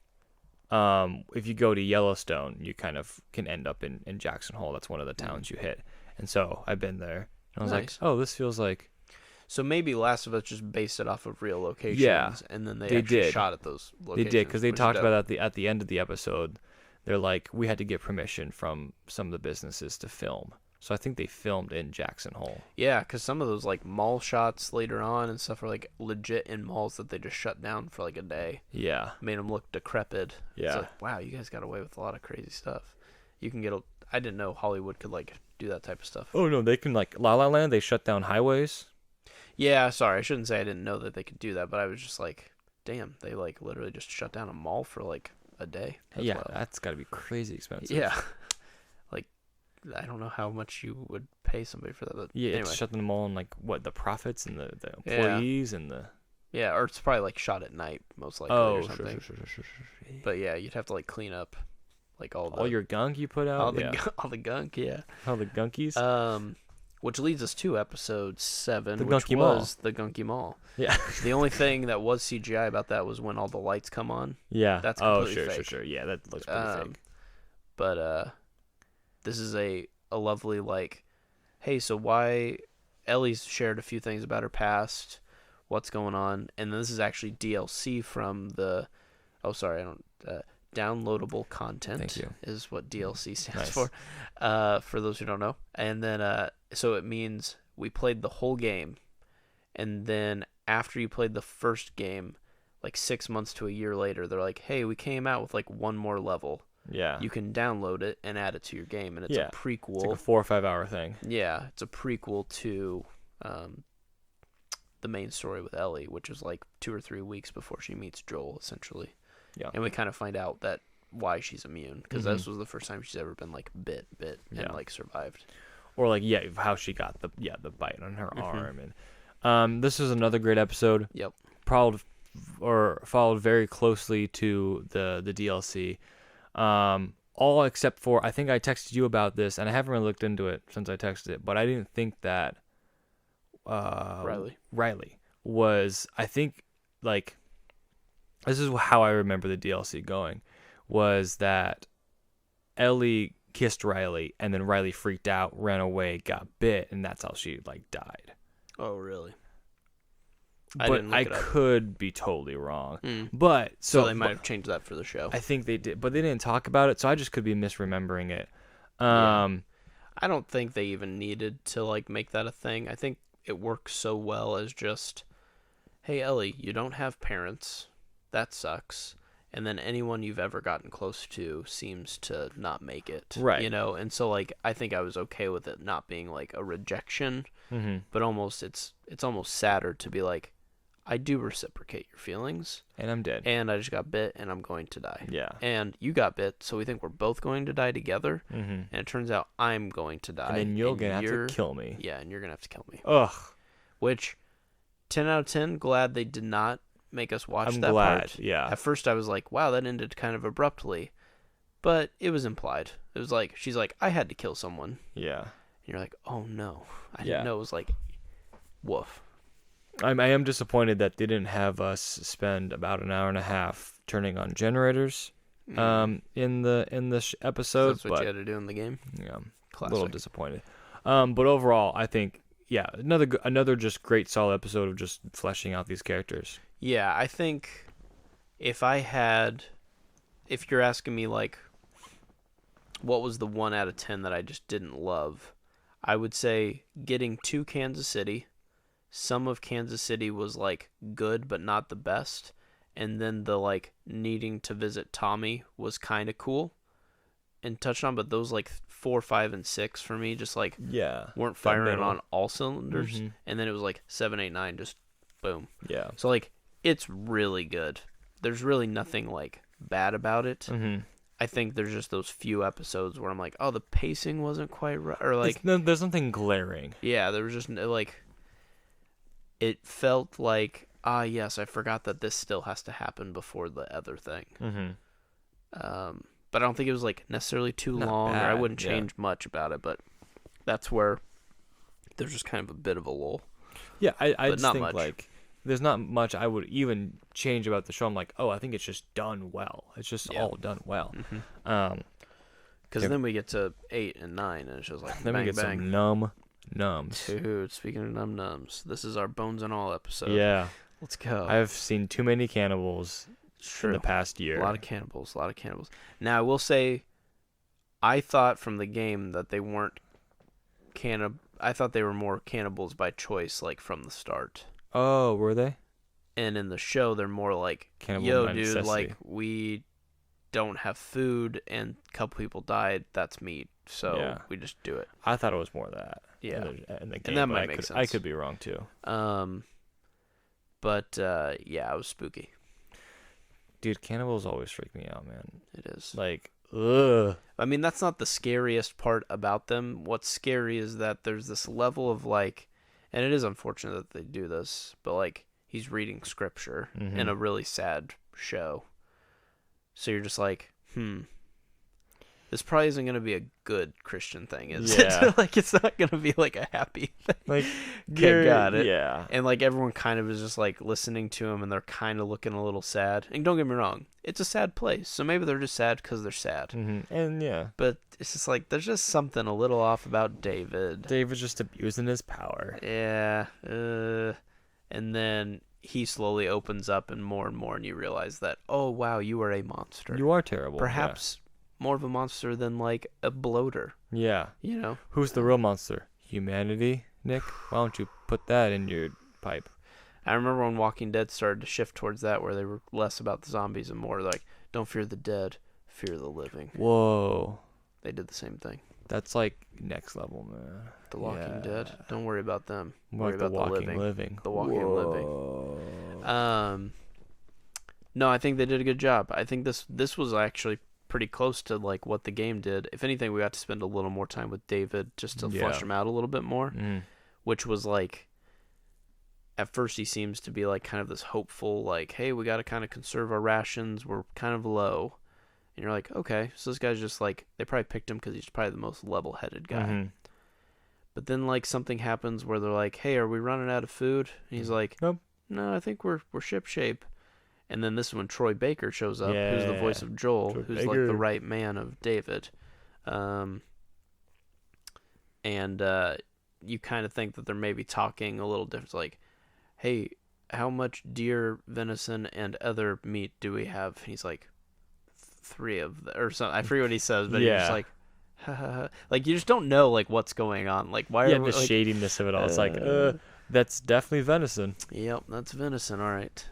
[SPEAKER 2] if you go to Yellowstone, you kind of can end up in Jackson Hole. That's one of the towns you hit. And so I've been there. And I was like, oh, this feels like...
[SPEAKER 3] So maybe Last of Us just based it off of real locations.
[SPEAKER 2] Yeah,
[SPEAKER 3] and then they actually shot at those locations.
[SPEAKER 2] They did, because they talked about at the end of the episode. They're like, we had to get permission from some of the businesses to film. So I think they filmed in Jackson Hole. Yeah,
[SPEAKER 3] because some of those like mall shots later on and stuff are like legit in malls that they just shut down for like a day.
[SPEAKER 2] Yeah.
[SPEAKER 3] Made them look decrepit.
[SPEAKER 2] Yeah.
[SPEAKER 3] It's like, wow, you guys got away with a lot of crazy stuff. You can get I didn't know Hollywood could like do that type of stuff.
[SPEAKER 2] Oh, no, they can like La La Land, they shut down highways.
[SPEAKER 3] Yeah, sorry, I shouldn't say I didn't know that they could do that, but I was just like, damn, they like literally just shut down a mall for like a day.
[SPEAKER 2] That's wild. That's got to be crazy expensive.
[SPEAKER 3] Yeah. Like, I don't know how much you would pay somebody for that. But
[SPEAKER 2] yeah,
[SPEAKER 3] anyway.
[SPEAKER 2] It's shutting them all on like what, the profits and the employees and the...
[SPEAKER 3] Yeah, or it's probably like shot at night, most likely, or something. Sure. But yeah, you'd have to like clean up like all
[SPEAKER 2] your gunk you put out?
[SPEAKER 3] All the gunk, yeah.
[SPEAKER 2] All the gunkies?
[SPEAKER 3] Which leads us to episode 7,
[SPEAKER 2] the
[SPEAKER 3] which
[SPEAKER 2] Gunky
[SPEAKER 3] was the Gunky Mall.
[SPEAKER 2] Yeah.
[SPEAKER 3] The only thing that was CGI about that was when all the lights come on.
[SPEAKER 2] Yeah.
[SPEAKER 3] That's completely fake.
[SPEAKER 2] Sure. Yeah, that looks pretty fake.
[SPEAKER 3] But this is a lovely, like, hey, so why Ellie's shared a few things about her past, what's going on, and this is actually DLC from the downloadable content.
[SPEAKER 2] Thank you.
[SPEAKER 3] Is what DLC stands for those who don't know. And then so it means we played the whole game, and then after you played the first game, like 6 months to a year later, they're like, hey, we came out with like one more level.
[SPEAKER 2] Yeah.
[SPEAKER 3] You can download it and add it to your game, and it's a prequel.
[SPEAKER 2] It's like a 4 or 5 hour thing.
[SPEAKER 3] Yeah, it's a prequel to the main story with Ellie, which is like 2 or 3 weeks before she meets Joel, essentially. Yeah. And we kind of find out that why she's immune, because this was the first time she's ever been like bit and like survived.
[SPEAKER 2] Or like how she got the bite on her arm. And this is another great episode.
[SPEAKER 3] Yep.
[SPEAKER 2] Followed very closely to the DLC. All except for, I think I texted you about this, and I haven't really looked into it since I texted it, but I didn't think that Riley was, I think, like, this is how I remember the DLC going, was that Ellie kissed Riley, and then Riley freaked out, ran away, got bit, and that's how she, like, died.
[SPEAKER 3] Oh, really?
[SPEAKER 2] I could be totally wrong. But
[SPEAKER 3] so they might have changed that for the show.
[SPEAKER 2] I think they did, but they didn't talk about it, so I just could be misremembering it.
[SPEAKER 3] I don't think they even needed to like make that a thing. I think it works so well as just, hey Ellie, you don't have parents. That sucks. And then anyone you've ever gotten close to seems to not make it.
[SPEAKER 2] Right.
[SPEAKER 3] You know, and so like I think I was okay with it not being like a rejection, but almost it's almost sadder to be like, I do reciprocate your feelings.
[SPEAKER 2] And I'm dead.
[SPEAKER 3] And I just got bit, and I'm going to die.
[SPEAKER 2] Yeah.
[SPEAKER 3] And you got bit, so we think we're both going to die together. And it turns out I'm going to die.
[SPEAKER 2] And then you're going to have to kill me.
[SPEAKER 3] Yeah, and you're going to have to kill me.
[SPEAKER 2] Ugh.
[SPEAKER 3] Which, 10 out of 10, glad they did not make us watch that part.
[SPEAKER 2] Yeah.
[SPEAKER 3] At first I was like, wow, that ended kind of abruptly. But it was implied. It was like, she's like, I had to kill someone.
[SPEAKER 2] Yeah.
[SPEAKER 3] And you're like, oh no. I didn't know. It was like, woof.
[SPEAKER 2] I am disappointed that they didn't have us spend about an hour and a half turning on generators in the episode.
[SPEAKER 3] That's what you had to do in the game?
[SPEAKER 2] Yeah.
[SPEAKER 3] Classic.
[SPEAKER 2] A little disappointed. But overall, I think, yeah, another just great solid episode of just fleshing out these characters.
[SPEAKER 3] Yeah, I think if you're asking me like what was the 1 out of 10 that I just didn't love, I would say getting to Kansas City. Some of Kansas City was like good but not the best, and then the like needing to visit Tommy was kind of cool and touched on, but those like 4, 5, and 6 for me just like weren't firing on all cylinders, and then it was like 7, 8, 9 just boom.
[SPEAKER 2] Yeah.
[SPEAKER 3] So like It's really good. There's really nothing like bad about it.
[SPEAKER 2] Mm-hmm.
[SPEAKER 3] I think there's just those few episodes where I'm like, oh, the pacing wasn't quite right, or like,
[SPEAKER 2] there's something glaring.
[SPEAKER 3] yeah, there was just like, it felt like, yes, I forgot that this still has to happen before the other thing.
[SPEAKER 2] Mm-hmm.
[SPEAKER 3] But I don't think it was like necessarily too long, or I wouldn't change much about it. But that's where there's just kind of a bit of a lull.
[SPEAKER 2] Yeah, I just
[SPEAKER 3] not
[SPEAKER 2] think
[SPEAKER 3] much.
[SPEAKER 2] like there's not much I would even change about the show. I'm like, oh, I think it's just done well. It's just all done well.
[SPEAKER 3] Mm-hmm. Because then we get to 8 and 9, and it's just like
[SPEAKER 2] then
[SPEAKER 3] bang,
[SPEAKER 2] we get
[SPEAKER 3] bang.
[SPEAKER 2] some nums.
[SPEAKER 3] Dude, speaking of nums, this is our bones and all episode.
[SPEAKER 2] Yeah,
[SPEAKER 3] let's go.
[SPEAKER 2] I've seen too many cannibals in the past year.
[SPEAKER 3] A lot of cannibals. Now, I will say, I thought from the game that they weren't I thought they were more cannibals by choice, like from the start.
[SPEAKER 2] Oh, were they?
[SPEAKER 3] And in the show, they're more like,
[SPEAKER 2] Cannibal
[SPEAKER 3] yo,
[SPEAKER 2] by
[SPEAKER 3] dude,
[SPEAKER 2] necessity.
[SPEAKER 3] like, we don't have food, and a couple people died, that's meat, so we just do it.
[SPEAKER 2] I thought it was more that.
[SPEAKER 3] Yeah.
[SPEAKER 2] In the game,
[SPEAKER 3] and that might make sense.
[SPEAKER 2] I could be wrong, too.
[SPEAKER 3] But, yeah, it was spooky.
[SPEAKER 2] Dude, cannibals always freak me out, man.
[SPEAKER 3] It is.
[SPEAKER 2] Like, ugh.
[SPEAKER 3] I mean, that's not the scariest part about them. What's scary is that there's this level of, like, and it is unfortunate that they do this, but, like, he's reading scripture in a really sad show. So you're just like, this probably isn't going to be a good Christian thing, is it? Like, it's not going to be, like, a happy thing.
[SPEAKER 2] Like,
[SPEAKER 3] got it.
[SPEAKER 2] Yeah.
[SPEAKER 3] And, like, everyone kind of is just, like, listening to him, and they're kind of looking a little sad. And don't get me wrong, it's a sad place. So maybe they're just sad because they're sad.
[SPEAKER 2] Mm-hmm. And, yeah.
[SPEAKER 3] But it's just, like, there's just something a little off about David.
[SPEAKER 2] David's just abusing his power.
[SPEAKER 3] Yeah. And then he slowly opens up and more, and you realize that, oh, wow, you are a monster.
[SPEAKER 2] You are terrible.
[SPEAKER 3] Perhaps more of a monster than, like, a bloater.
[SPEAKER 2] Yeah.
[SPEAKER 3] You know?
[SPEAKER 2] Who's the real monster? Humanity, Nick? Why don't you put that in your pipe?
[SPEAKER 3] I remember when Walking Dead started to shift towards that, where they were less about the zombies and more like, don't fear the dead, fear the living.
[SPEAKER 2] Whoa.
[SPEAKER 3] They did the same thing.
[SPEAKER 2] That's like next level, man.
[SPEAKER 3] The Walking Dead. Don't worry about them.
[SPEAKER 2] More
[SPEAKER 3] worry
[SPEAKER 2] like
[SPEAKER 3] about
[SPEAKER 2] the Walking Living.
[SPEAKER 3] The Walking Living. No, I think they did a good job. I think this was actually pretty close to like what the game did. If anything, we got to spend a little more time with David just to flesh him out a little bit more, which was like, at first he seems to be like kind of this hopeful, like, hey, we got to kind of conserve our rations. We're kind of low. And you're like, okay, so this guy's just like, they probably picked him because he's probably the most level-headed guy. But then like something happens where they're like, hey, are we running out of food? And he's like,
[SPEAKER 2] nope.
[SPEAKER 3] No, I think we're ship shape. And then this is when Troy Baker shows up, who's the voice of Joel, who's Baker. Like the right man of David. And you kind of think that they're maybe talking a little different, like, hey, how much deer, venison, and other meat do we have? And he's like, 3 of them, or something. I forget what he says, but he's just like, ha, ha, ha. Like, you just don't know, like, what's going on. Like, why are we,
[SPEAKER 2] the
[SPEAKER 3] like,
[SPEAKER 2] shadiness of it all. It's like, that's definitely venison.
[SPEAKER 3] Yep, that's venison, all right.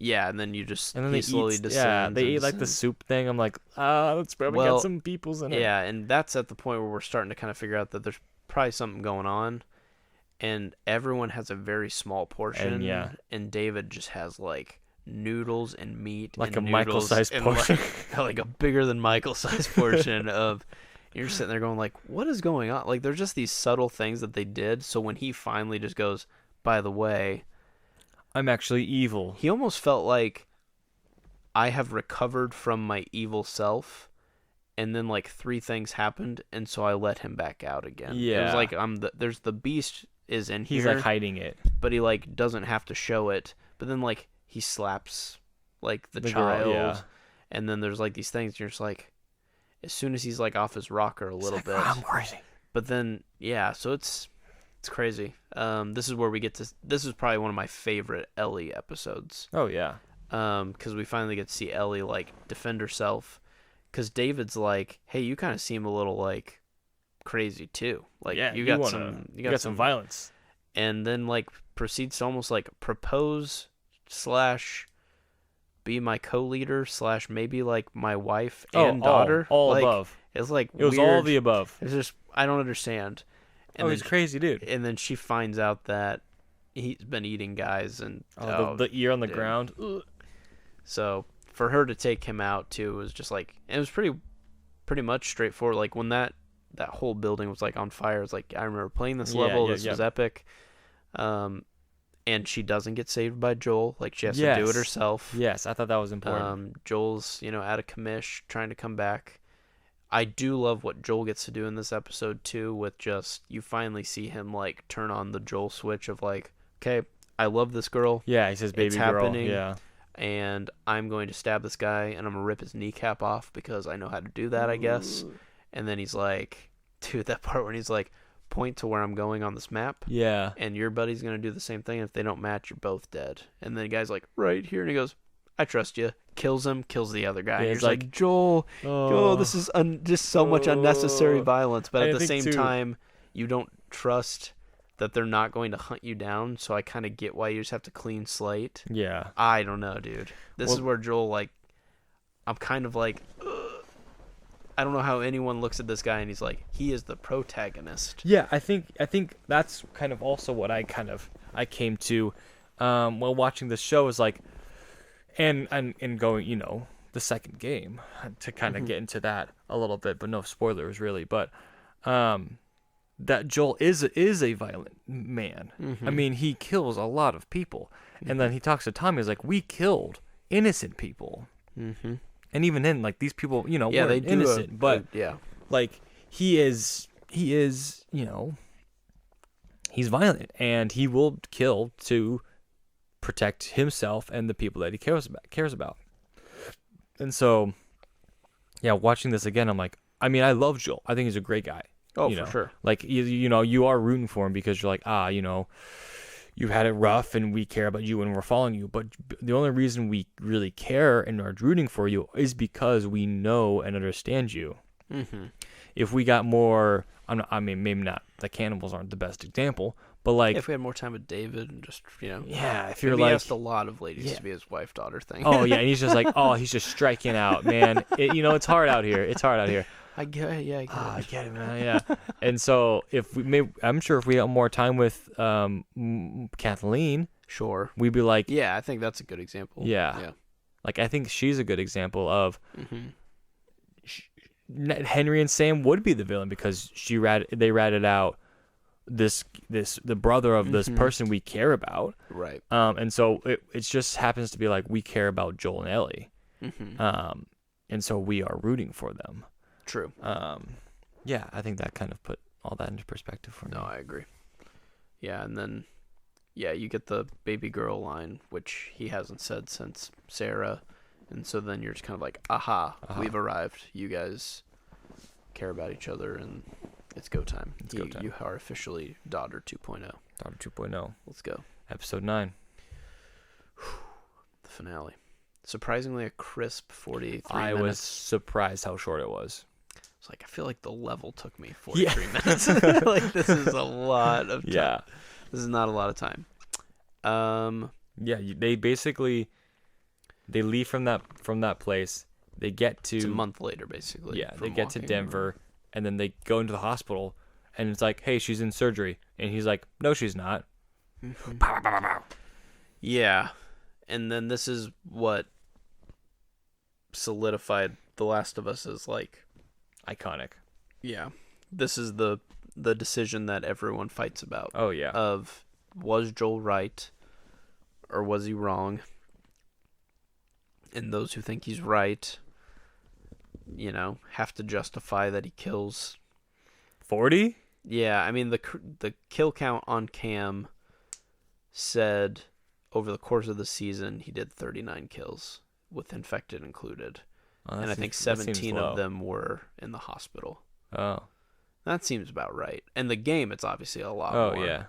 [SPEAKER 3] Yeah, and then you just,
[SPEAKER 2] and then
[SPEAKER 3] he slowly descends.
[SPEAKER 2] Yeah, they eat, like, the soup thing. I'm like, let's probably get some peoples in it.
[SPEAKER 3] Yeah, and that's at the point where we're starting to kind of figure out that there's probably something going on. And everyone has a very small portion. And David just has, like, noodles and meat.
[SPEAKER 2] Like
[SPEAKER 3] and
[SPEAKER 2] a Michael-sized portion.
[SPEAKER 3] Like a bigger than Michael-sized portion of... You're just sitting there going, like, what is going on? Like, there's just these subtle things that they did. So when he finally just goes, by the way...
[SPEAKER 2] I'm actually evil.
[SPEAKER 3] He almost felt like, I have recovered from my evil self. And then, like, 3 things happened. And so I let him back out again.
[SPEAKER 2] Yeah.
[SPEAKER 3] It was like, there's the beast is in
[SPEAKER 2] He's
[SPEAKER 3] here.
[SPEAKER 2] like hiding it.
[SPEAKER 3] But he, like, doesn't have to show it. But then, like, he slaps, like, the child.
[SPEAKER 2] Girl, yeah.
[SPEAKER 3] And then there's, like, these things. And you're just like... As soon as he's like off his rocker a little bit,
[SPEAKER 2] I'm crazy.
[SPEAKER 3] But then so it's crazy. This is where we get to. This is probably one of my favorite Ellie episodes.
[SPEAKER 2] Oh yeah.
[SPEAKER 3] Because we finally get to see Ellie like defend herself. Because David's like, hey, you kind of seem a little like crazy too. Like you got some
[SPEAKER 2] violence.
[SPEAKER 3] And then like proceeds to almost like propose / be my co-leader / maybe like my wife and daughter.
[SPEAKER 2] All
[SPEAKER 3] like,
[SPEAKER 2] above.
[SPEAKER 3] It's like
[SPEAKER 2] it was
[SPEAKER 3] weird.
[SPEAKER 2] all the above.
[SPEAKER 3] It's just I don't understand. And
[SPEAKER 2] he's crazy, dude.
[SPEAKER 3] And then she finds out that, he's been eating guys and
[SPEAKER 2] the ear on the
[SPEAKER 3] dude.
[SPEAKER 2] ground.
[SPEAKER 3] So for her to take him out too was just like, it was pretty much straightforward. Like when that whole building was like on fire, it's like I remember playing this level. This was epic. And she doesn't get saved by Joel. Like she has to do it herself.
[SPEAKER 2] Yes, I thought that was important.
[SPEAKER 3] Joel's out of commish, trying to come back. I do love what Joel gets to do in this episode too, with just you finally see him like turn on the Joel switch of like, okay, I love this girl.
[SPEAKER 2] Yeah, he says baby
[SPEAKER 3] it's
[SPEAKER 2] girl.
[SPEAKER 3] Happening,
[SPEAKER 2] yeah.
[SPEAKER 3] And I'm going to stab this guy and I'm gonna rip his kneecap off because I know how to do that, I guess. And then he's like, dude, that part when he's like, point to where I'm going on this map.
[SPEAKER 2] Yeah.
[SPEAKER 3] And your buddy's gonna do the same thing. If they don't match, you're both dead. And then the guy's like, right here, and he goes, I trust you. Kills him, kills the other guy.
[SPEAKER 2] Yeah,
[SPEAKER 3] and he's like, Joel, this is just so much unnecessary violence. But at the same time, you don't trust that they're not going to hunt you down. So I kind of get why you just have to clean slate.
[SPEAKER 2] Yeah.
[SPEAKER 3] I don't know, dude. This is where Joel, like, I'm kind of like, I don't know how anyone looks at this guy and he's like, he is the protagonist.
[SPEAKER 2] Yeah, I think that's kind of also what I came to while watching this show is like, and going, the second game to kind of get into that a little bit, but no spoilers really. But that Joel is a violent man. I mean, he kills a lot of people, and then he talks to Tommy. He's like, we killed innocent people. And even then, like, these people, weren't innocent, but like he is, he's violent, and he will kill to protect himself and the people that he cares about. And so, yeah, watching this again, I'm like, I mean, I love Joel. I think he's a great guy.
[SPEAKER 3] Oh, for sure.
[SPEAKER 2] Like, you are rooting for him because you're like, you've had it rough and we care about you and we're following you. But the only reason we really care and are rooting for you is because we know and understand you. If we got more, I mean, maybe not, the cannibals aren't the best example, but like,
[SPEAKER 3] if we had more time with David and just,
[SPEAKER 2] yeah, if you're
[SPEAKER 3] he
[SPEAKER 2] like,
[SPEAKER 3] asked a lot of ladies to be his wife daughter thing.
[SPEAKER 2] Oh yeah, and he's just like, he's just striking out, man. It's hard out here.
[SPEAKER 3] I get it. Yeah,
[SPEAKER 2] I get it, man. Yeah. And so I'm sure if we got more time with Kathleen,
[SPEAKER 3] sure,
[SPEAKER 2] we'd be like,
[SPEAKER 3] yeah, I think that's a good example.
[SPEAKER 2] Yeah. Like, I think she's a good example of Henry and Sam would be the villain because they ratted out the brother of this person we care about,
[SPEAKER 3] right?
[SPEAKER 2] And so it just happens to be like we care about Joel and Ellie, and so we are rooting for them.
[SPEAKER 3] True.
[SPEAKER 2] Yeah, I think that kind of put all that into perspective for me.
[SPEAKER 3] No, I agree. Yeah, and then you get the baby girl line, which he hasn't said since Sarah, and so then you're just kind of like, aha. We've arrived. You guys care about each other, and it's go time. You are officially daughter 2.0.
[SPEAKER 2] Daughter 2.0.
[SPEAKER 3] Let's go.
[SPEAKER 2] Episode 9.
[SPEAKER 3] The finale. Surprisingly, a crisp 43 minutes.
[SPEAKER 2] I was surprised how short it was.
[SPEAKER 3] It's like, I feel like the level took me 43 minutes. Like, this is a lot of time.
[SPEAKER 2] Yeah.
[SPEAKER 3] This is not a lot of time.
[SPEAKER 2] Yeah, they basically, they leave from that place. They get to...
[SPEAKER 3] It's a month later, basically.
[SPEAKER 2] Yeah, they get to Denver, and then they go into the hospital, and it's like, hey, she's in surgery. And he's like, no, she's not. Pow, pow, pow, pow.
[SPEAKER 3] Yeah. And then this is what solidified The Last of Us as, like...
[SPEAKER 2] iconic.
[SPEAKER 3] Yeah. This is the decision that everyone fights about.
[SPEAKER 2] Oh, yeah.
[SPEAKER 3] Of, was Joel right, or was he wrong? And those who think he's right, have to justify that he kills
[SPEAKER 2] 40?
[SPEAKER 3] Yeah, I mean, the kill count on Cam said over the course of the season he did 39 kills, with infected included. And I think 17 of them were in the hospital.
[SPEAKER 2] Oh.
[SPEAKER 3] That seems about right. In the game, it's obviously a lot more.
[SPEAKER 2] Oh, yeah.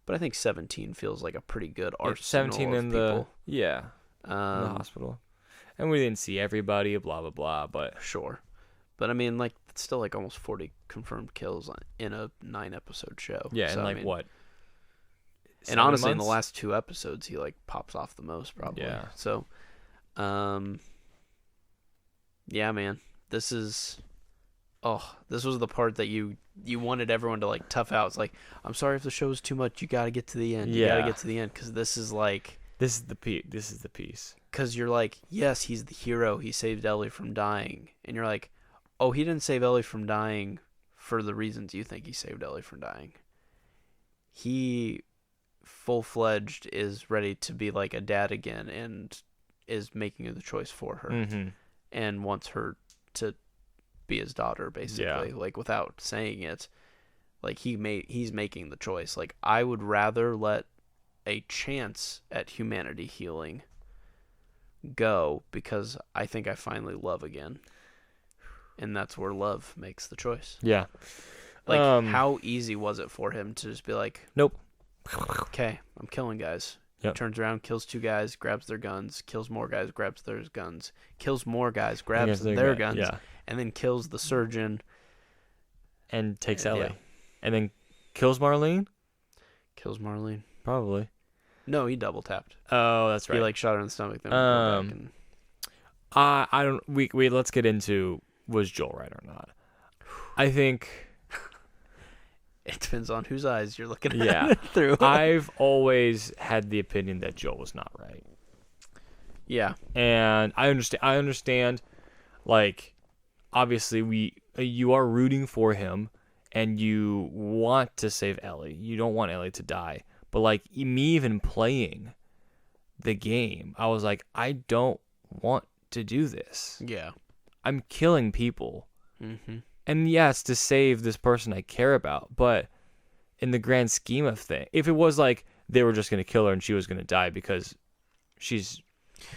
[SPEAKER 3] But I think 17 feels like a pretty good arsenal
[SPEAKER 2] 17 in
[SPEAKER 3] people.
[SPEAKER 2] In the hospital. And we didn't see everybody, blah, blah, blah, but...
[SPEAKER 3] Sure. But, I mean, like, it's still, like, almost 40 confirmed kills in a 9-episode show.
[SPEAKER 2] Yeah, so, and, what?
[SPEAKER 3] And honestly, in the last 2 episodes, he, like, pops off the most, probably.
[SPEAKER 2] Yeah.
[SPEAKER 3] So, yeah, man. This is this was the part that you wanted everyone to like tough out. It's like, I'm sorry if the show's too much. You got to get to the end. You got to get to the end because this is like.
[SPEAKER 2] This is the piece.
[SPEAKER 3] Because you're like, yes, he's the hero. He saved Ellie from dying. And you're like, oh, he didn't save Ellie from dying for the reasons you think he saved Ellie from dying. He full-fledged is ready to be like a dad again and is making the choice for her and wants her to be his daughter, basically. Like, without saying it, like he's making the choice. Like, I would rather let a chance at humanity healing go because I think I finally love again. And that's where love makes the choice.
[SPEAKER 2] Yeah.
[SPEAKER 3] Like, how easy was it for him to just be like,
[SPEAKER 2] nope.
[SPEAKER 3] Okay, I'm killing guys.
[SPEAKER 2] Yep.
[SPEAKER 3] Turns around, kills 2 guys, grabs their guns, kills more guys, grabs their guns, kills more guys, grabs their guns, and then kills the surgeon.
[SPEAKER 2] And takes Ellie. Yeah. And then kills Marlene?
[SPEAKER 3] Kills Marlene.
[SPEAKER 2] Probably.
[SPEAKER 3] No, he double tapped.
[SPEAKER 2] Oh, that's right.
[SPEAKER 3] He like shot her in the stomach. Then back and...
[SPEAKER 2] I don't. We let's get into was Joel right or not. I think
[SPEAKER 3] it depends on whose eyes you're looking at it through.
[SPEAKER 2] I've always had the opinion that Joel was not right.
[SPEAKER 3] Yeah,
[SPEAKER 2] and I understand. Like, obviously, you are rooting for him, and you want to save Ellie. You don't want Ellie to die. But, like, me even playing the game, I was like, I don't want to do this.
[SPEAKER 3] Yeah.
[SPEAKER 2] I'm killing people.
[SPEAKER 3] Mm-hmm.
[SPEAKER 2] And, yes, to save this person I care about. But in the grand scheme of things, if it was like they were just going to kill her and she was going to die because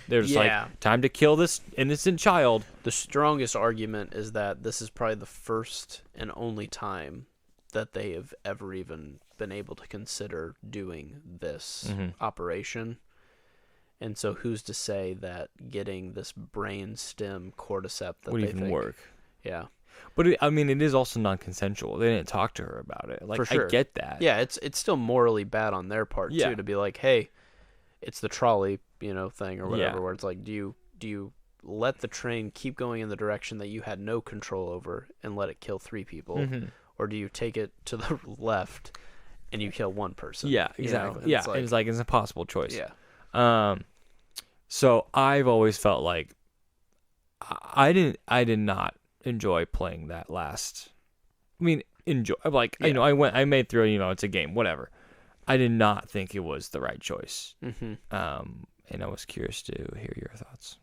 [SPEAKER 2] they're just like, time to kill this innocent child.
[SPEAKER 3] The strongest argument is that this is probably the first and only time that they have ever even been able to consider doing this operation. And so who's to say that getting this brain stem cordyceps that
[SPEAKER 2] would
[SPEAKER 3] they
[SPEAKER 2] even
[SPEAKER 3] think,
[SPEAKER 2] work?
[SPEAKER 3] Yeah.
[SPEAKER 2] But it is also non-consensual. They didn't talk to her about it. Like, for sure. I get that.
[SPEAKER 3] Yeah, it's still morally bad on their part too to be like, hey, it's the trolley, thing or whatever, where it's like, do you let the train keep going in the direction that you had no control over and let it kill 3 people, or do you take it to the left and you kill 1 person?
[SPEAKER 2] Yeah, exactly. Yeah, it's like it's an impossible choice.
[SPEAKER 3] Yeah.
[SPEAKER 2] So I've always felt like I did not enjoy playing that last. I mean, I made through. It's a game, whatever. I did not think it was the right choice. And I was curious to hear your thoughts.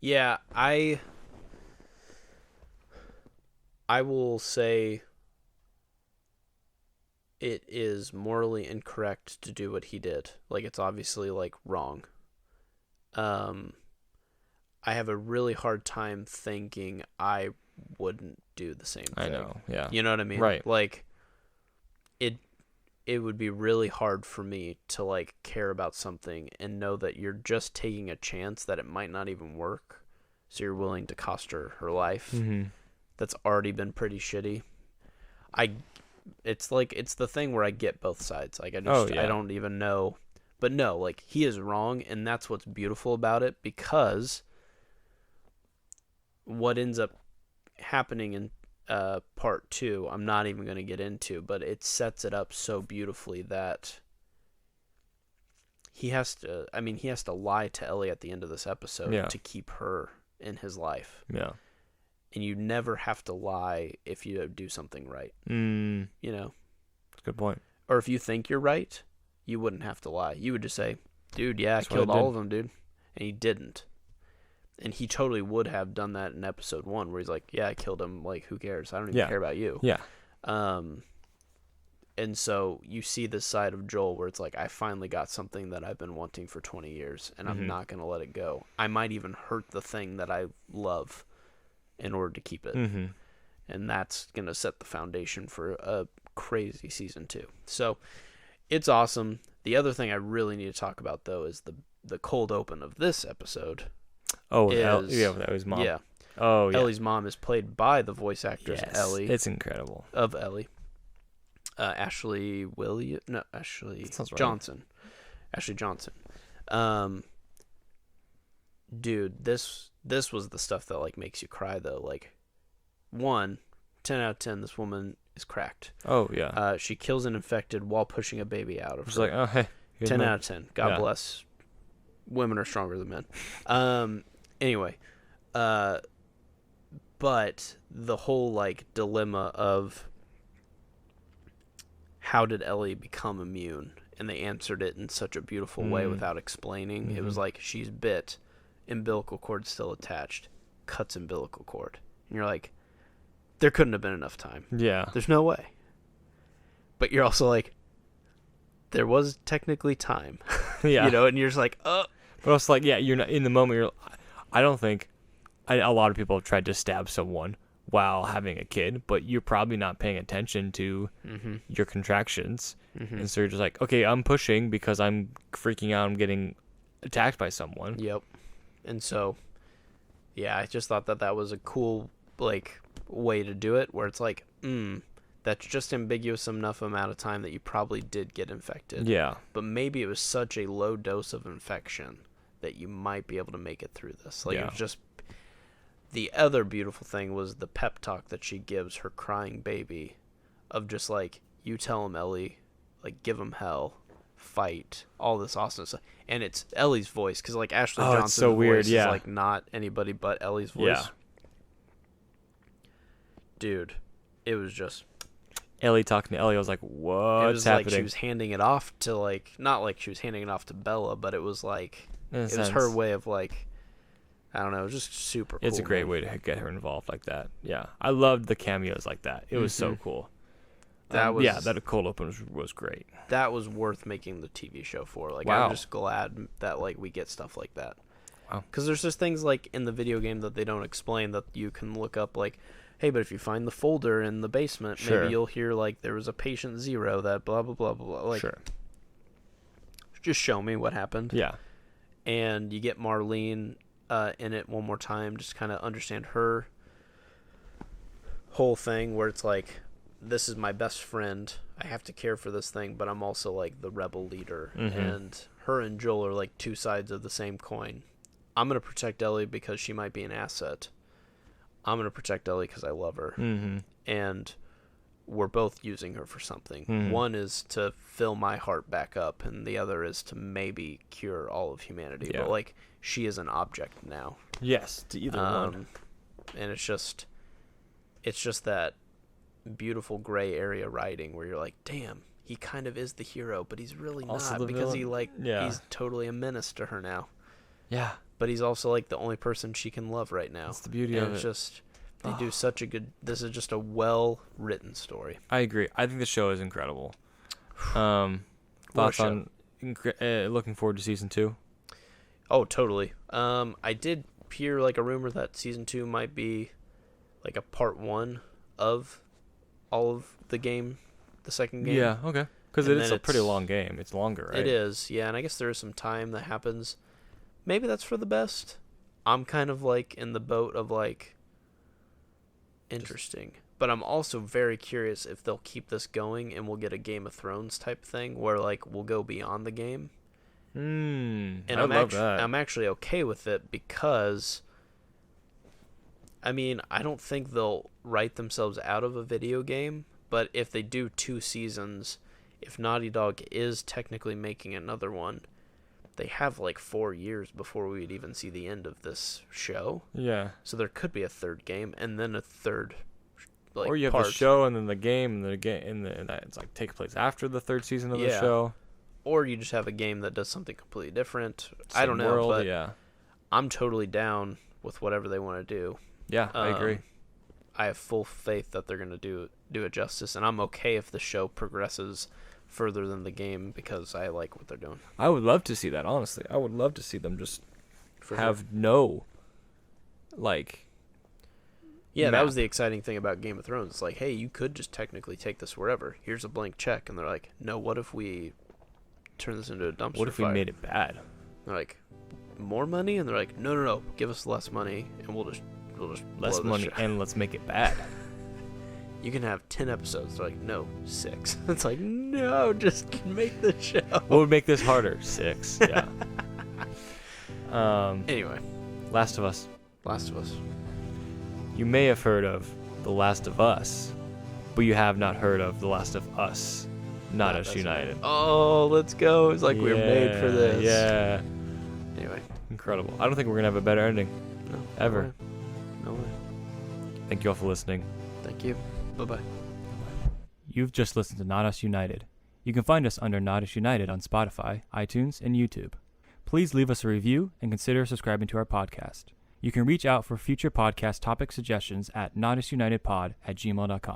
[SPEAKER 3] Yeah, I will say it is morally incorrect to do what he did. Like, it's obviously like wrong. I have a really hard time thinking I wouldn't do the same thing.
[SPEAKER 2] I know, yeah.
[SPEAKER 3] You know what I mean?
[SPEAKER 2] Right.
[SPEAKER 3] Like, it would be really hard for me to like care about something and know that you're just taking a chance that it might not even work. So you're willing to cost her life. That's already been pretty shitty. It's the thing where I get both sides. Like, I don't even know. But no, like, he is wrong, and that's what's beautiful about it, because what ends up happening in part 2, I'm not even going to get into, but it sets it up so beautifully that he has to lie to Ellie at the end of this episode to keep her in his life.
[SPEAKER 2] Yeah.
[SPEAKER 3] And you never have to lie if you do something right.
[SPEAKER 2] That's a good point.
[SPEAKER 3] Or if you think you're right, you wouldn't have to lie. You would just say, dude, I killed all of them, dude. And he didn't. And he totally would have done that in episode 1, where he's like, yeah, I killed him. Like, who cares? I don't even care about you.
[SPEAKER 2] Yeah.
[SPEAKER 3] And so you see this side of Joel where it's like, I finally got something that I've been wanting for 20 years, and I'm not going to let it go. I might even hurt the thing that I love in order to keep it. And that's going to set the foundation for a crazy season 2. So it's awesome. The other thing I really need to talk about, though, is the cold open of this episode.
[SPEAKER 2] Ellie's mom.
[SPEAKER 3] Yeah.
[SPEAKER 2] Oh, yeah.
[SPEAKER 3] Ellie's mom is played by the voice actress Ellie.
[SPEAKER 2] It's incredible.
[SPEAKER 3] Of Ellie. Ashley Johnson. Ashley Johnson. Dude, this was the stuff that like makes you cry, though. Like, one, 10 out of 10, this woman is cracked.
[SPEAKER 2] Oh, yeah.
[SPEAKER 3] She kills an infected while pushing a baby out of
[SPEAKER 2] It's
[SPEAKER 3] her.
[SPEAKER 2] like, oh, hey.
[SPEAKER 3] 10 out of 10. God bless. Women are stronger than men. Anyway. But the whole, like, dilemma of how did Ellie become immune? And they answered it in such a beautiful way without explaining.
[SPEAKER 2] Mm-hmm.
[SPEAKER 3] It was like, she's bit, umbilical cord still attached, cuts umbilical cord. And you're like, there couldn't have been enough time.
[SPEAKER 2] Yeah.
[SPEAKER 3] There's no way. But you're also like, there was technically time.
[SPEAKER 2] Yeah.
[SPEAKER 3] You know, and you're just like, oh.
[SPEAKER 2] But also, like, yeah, you're not in the moment. I don't think a lot of people have tried to stab someone while having a kid, but you're probably not paying attention to your contractions. And so you're just like, okay, I'm pushing because I'm freaking out. I'm getting attacked by someone.
[SPEAKER 3] Yep. And so, yeah, I just thought that was a cool, like, way to do it, where it's like, that's just ambiguous enough amount of time that you probably did get infected.
[SPEAKER 2] Yeah.
[SPEAKER 3] But maybe it was such a low dose of infection that you might be able to make it through this. Like, it was just... The other beautiful thing was the pep talk that she gives her crying baby, of just like, you tell him, Ellie, like, give him hell, fight, all this awesome stuff. And it's Ellie's voice, because, like, Ashley Johnson's
[SPEAKER 2] so weird,
[SPEAKER 3] voice is, like, not anybody but Ellie's voice.
[SPEAKER 2] Yeah.
[SPEAKER 3] Dude, it was just...
[SPEAKER 2] Ellie talking to Ellie, I was like, what's
[SPEAKER 3] it was
[SPEAKER 2] happening?
[SPEAKER 3] like she was handing it off to, like, not like she was handing it off to Bella, but it was like,
[SPEAKER 2] it
[SPEAKER 3] was her way of, like, I don't know, it was just super cool.
[SPEAKER 2] It's a great way to get her involved like that. Yeah. I loved the cameos like that. It was so cool.
[SPEAKER 3] That was...
[SPEAKER 2] Yeah, that cold open was great.
[SPEAKER 3] That was worth making the TV show for. Like,
[SPEAKER 2] Wow.
[SPEAKER 3] I'm just glad that, like, we get stuff like that.
[SPEAKER 2] Wow.
[SPEAKER 3] Because there's just things, like, in the video game that they don't explain that you can look up, like, hey, but if you find the folder in the basement,
[SPEAKER 2] Sure.
[SPEAKER 3] maybe you'll hear, like, there was a patient 0 that blah, blah, blah, blah, blah. Like,
[SPEAKER 2] sure.
[SPEAKER 3] Just show me what happened.
[SPEAKER 2] Yeah.
[SPEAKER 3] And you get Marlene in it one more time, just kind of understand her whole thing, where it's like, this is my best friend, I have to care for this thing, but I'm also, like, the rebel leader. And her and Joel are, like, two sides of the same coin. I'm going to protect Ellie because she might be an asset. I'm going to protect Ellie because I love her. And we're both using her for something. One is to fill my heart back up, and the other is to maybe cure all of humanity.
[SPEAKER 2] Yeah.
[SPEAKER 3] But, like, she is an object now.
[SPEAKER 2] Yes, to either one.
[SPEAKER 3] And it's just that beautiful gray area writing where you're like, damn, he kind of is the hero, but he's really
[SPEAKER 2] Also
[SPEAKER 3] not,
[SPEAKER 2] the
[SPEAKER 3] because
[SPEAKER 2] villain.
[SPEAKER 3] He's totally a menace to her now.
[SPEAKER 2] Yeah.
[SPEAKER 3] But he's also, like, the only person she can love right now.
[SPEAKER 2] That's the beauty
[SPEAKER 3] and
[SPEAKER 2] of
[SPEAKER 3] it's
[SPEAKER 2] it.
[SPEAKER 3] just, they do such a good, this is just a well-written story.
[SPEAKER 2] I agree. I think the show is incredible. Thoughts on looking forward to season 2?
[SPEAKER 3] Oh, totally. I did hear, like, a rumor that season 2 might be, like, a part 1 of all of the game, the second game.
[SPEAKER 2] Yeah, okay. Because
[SPEAKER 3] And
[SPEAKER 2] it is
[SPEAKER 3] then
[SPEAKER 2] a pretty
[SPEAKER 3] it's-
[SPEAKER 2] long game. It's longer, right?
[SPEAKER 3] It is, yeah, and I guess there is some time that happens. Maybe that's for the best. I'm kind of, like, in the boat of, like, interesting. But I'm also very curious if they'll keep this going and we'll get a Game of Thrones type thing where, like, we'll go beyond the game. And
[SPEAKER 2] I love that.
[SPEAKER 3] I'm actually okay with it because, I mean, I don't think they'll write themselves out of a video game, but if they do 2 seasons, if Naughty Dog is technically making another one, they have like 4 years before we'd even see the end of this show.
[SPEAKER 2] Yeah.
[SPEAKER 3] So there could be a third game and then a third, like,
[SPEAKER 2] or you have
[SPEAKER 3] part.
[SPEAKER 2] the show and then the game and that it's like takes place after the 3rd season of the show.
[SPEAKER 3] Or you just have a game that does something completely different. I
[SPEAKER 2] Same
[SPEAKER 3] don't know,
[SPEAKER 2] world,
[SPEAKER 3] but
[SPEAKER 2] yeah.
[SPEAKER 3] I'm totally down with whatever they want to do.
[SPEAKER 2] Yeah, I agree.
[SPEAKER 3] I have full faith that they're going to do it justice, and I'm okay if the show progresses further than the game because I like what they're doing.
[SPEAKER 2] I would love to see that, honestly. I would love to see them just
[SPEAKER 3] For
[SPEAKER 2] have
[SPEAKER 3] sure.
[SPEAKER 2] no, like...
[SPEAKER 3] Yeah,
[SPEAKER 2] map.
[SPEAKER 3] that was the exciting thing about Game of Thrones. It's like, hey, you could just technically take this wherever. Here's a blank check. And they're like, no, what if we turn this into a dumpster
[SPEAKER 2] What if we
[SPEAKER 3] fire?
[SPEAKER 2] made it bad?
[SPEAKER 3] They're like, more money? And they're like, no, give us less money, and we'll just
[SPEAKER 2] Less
[SPEAKER 3] blow this
[SPEAKER 2] money,
[SPEAKER 3] shit.
[SPEAKER 2] and let's make it bad.
[SPEAKER 3] You can have 10 episodes. They're like, no, 6. It's like, no, just make the show.
[SPEAKER 2] What would make this harder? 6, yeah.
[SPEAKER 3] Anyway,
[SPEAKER 2] Last of Us.
[SPEAKER 3] Last of Us.
[SPEAKER 2] You may have heard of The Last of Us, but you have not heard of The Last of Us, Not Us United.
[SPEAKER 3] Oh, let's go. It's like we were made for this.
[SPEAKER 2] Yeah.
[SPEAKER 3] Anyway.
[SPEAKER 2] Incredible. I don't think we're going to have a better ending.
[SPEAKER 3] No.
[SPEAKER 2] Ever.
[SPEAKER 3] No way.
[SPEAKER 2] Thank you all for listening.
[SPEAKER 3] Thank you. Bye-bye.
[SPEAKER 2] You've just listened to Not Us United. You can find us under Not Us United on Spotify, iTunes, and YouTube. Please leave us a review and consider subscribing to our podcast. You can reach out for future podcast topic suggestions at notusunitedpod@gmail.com.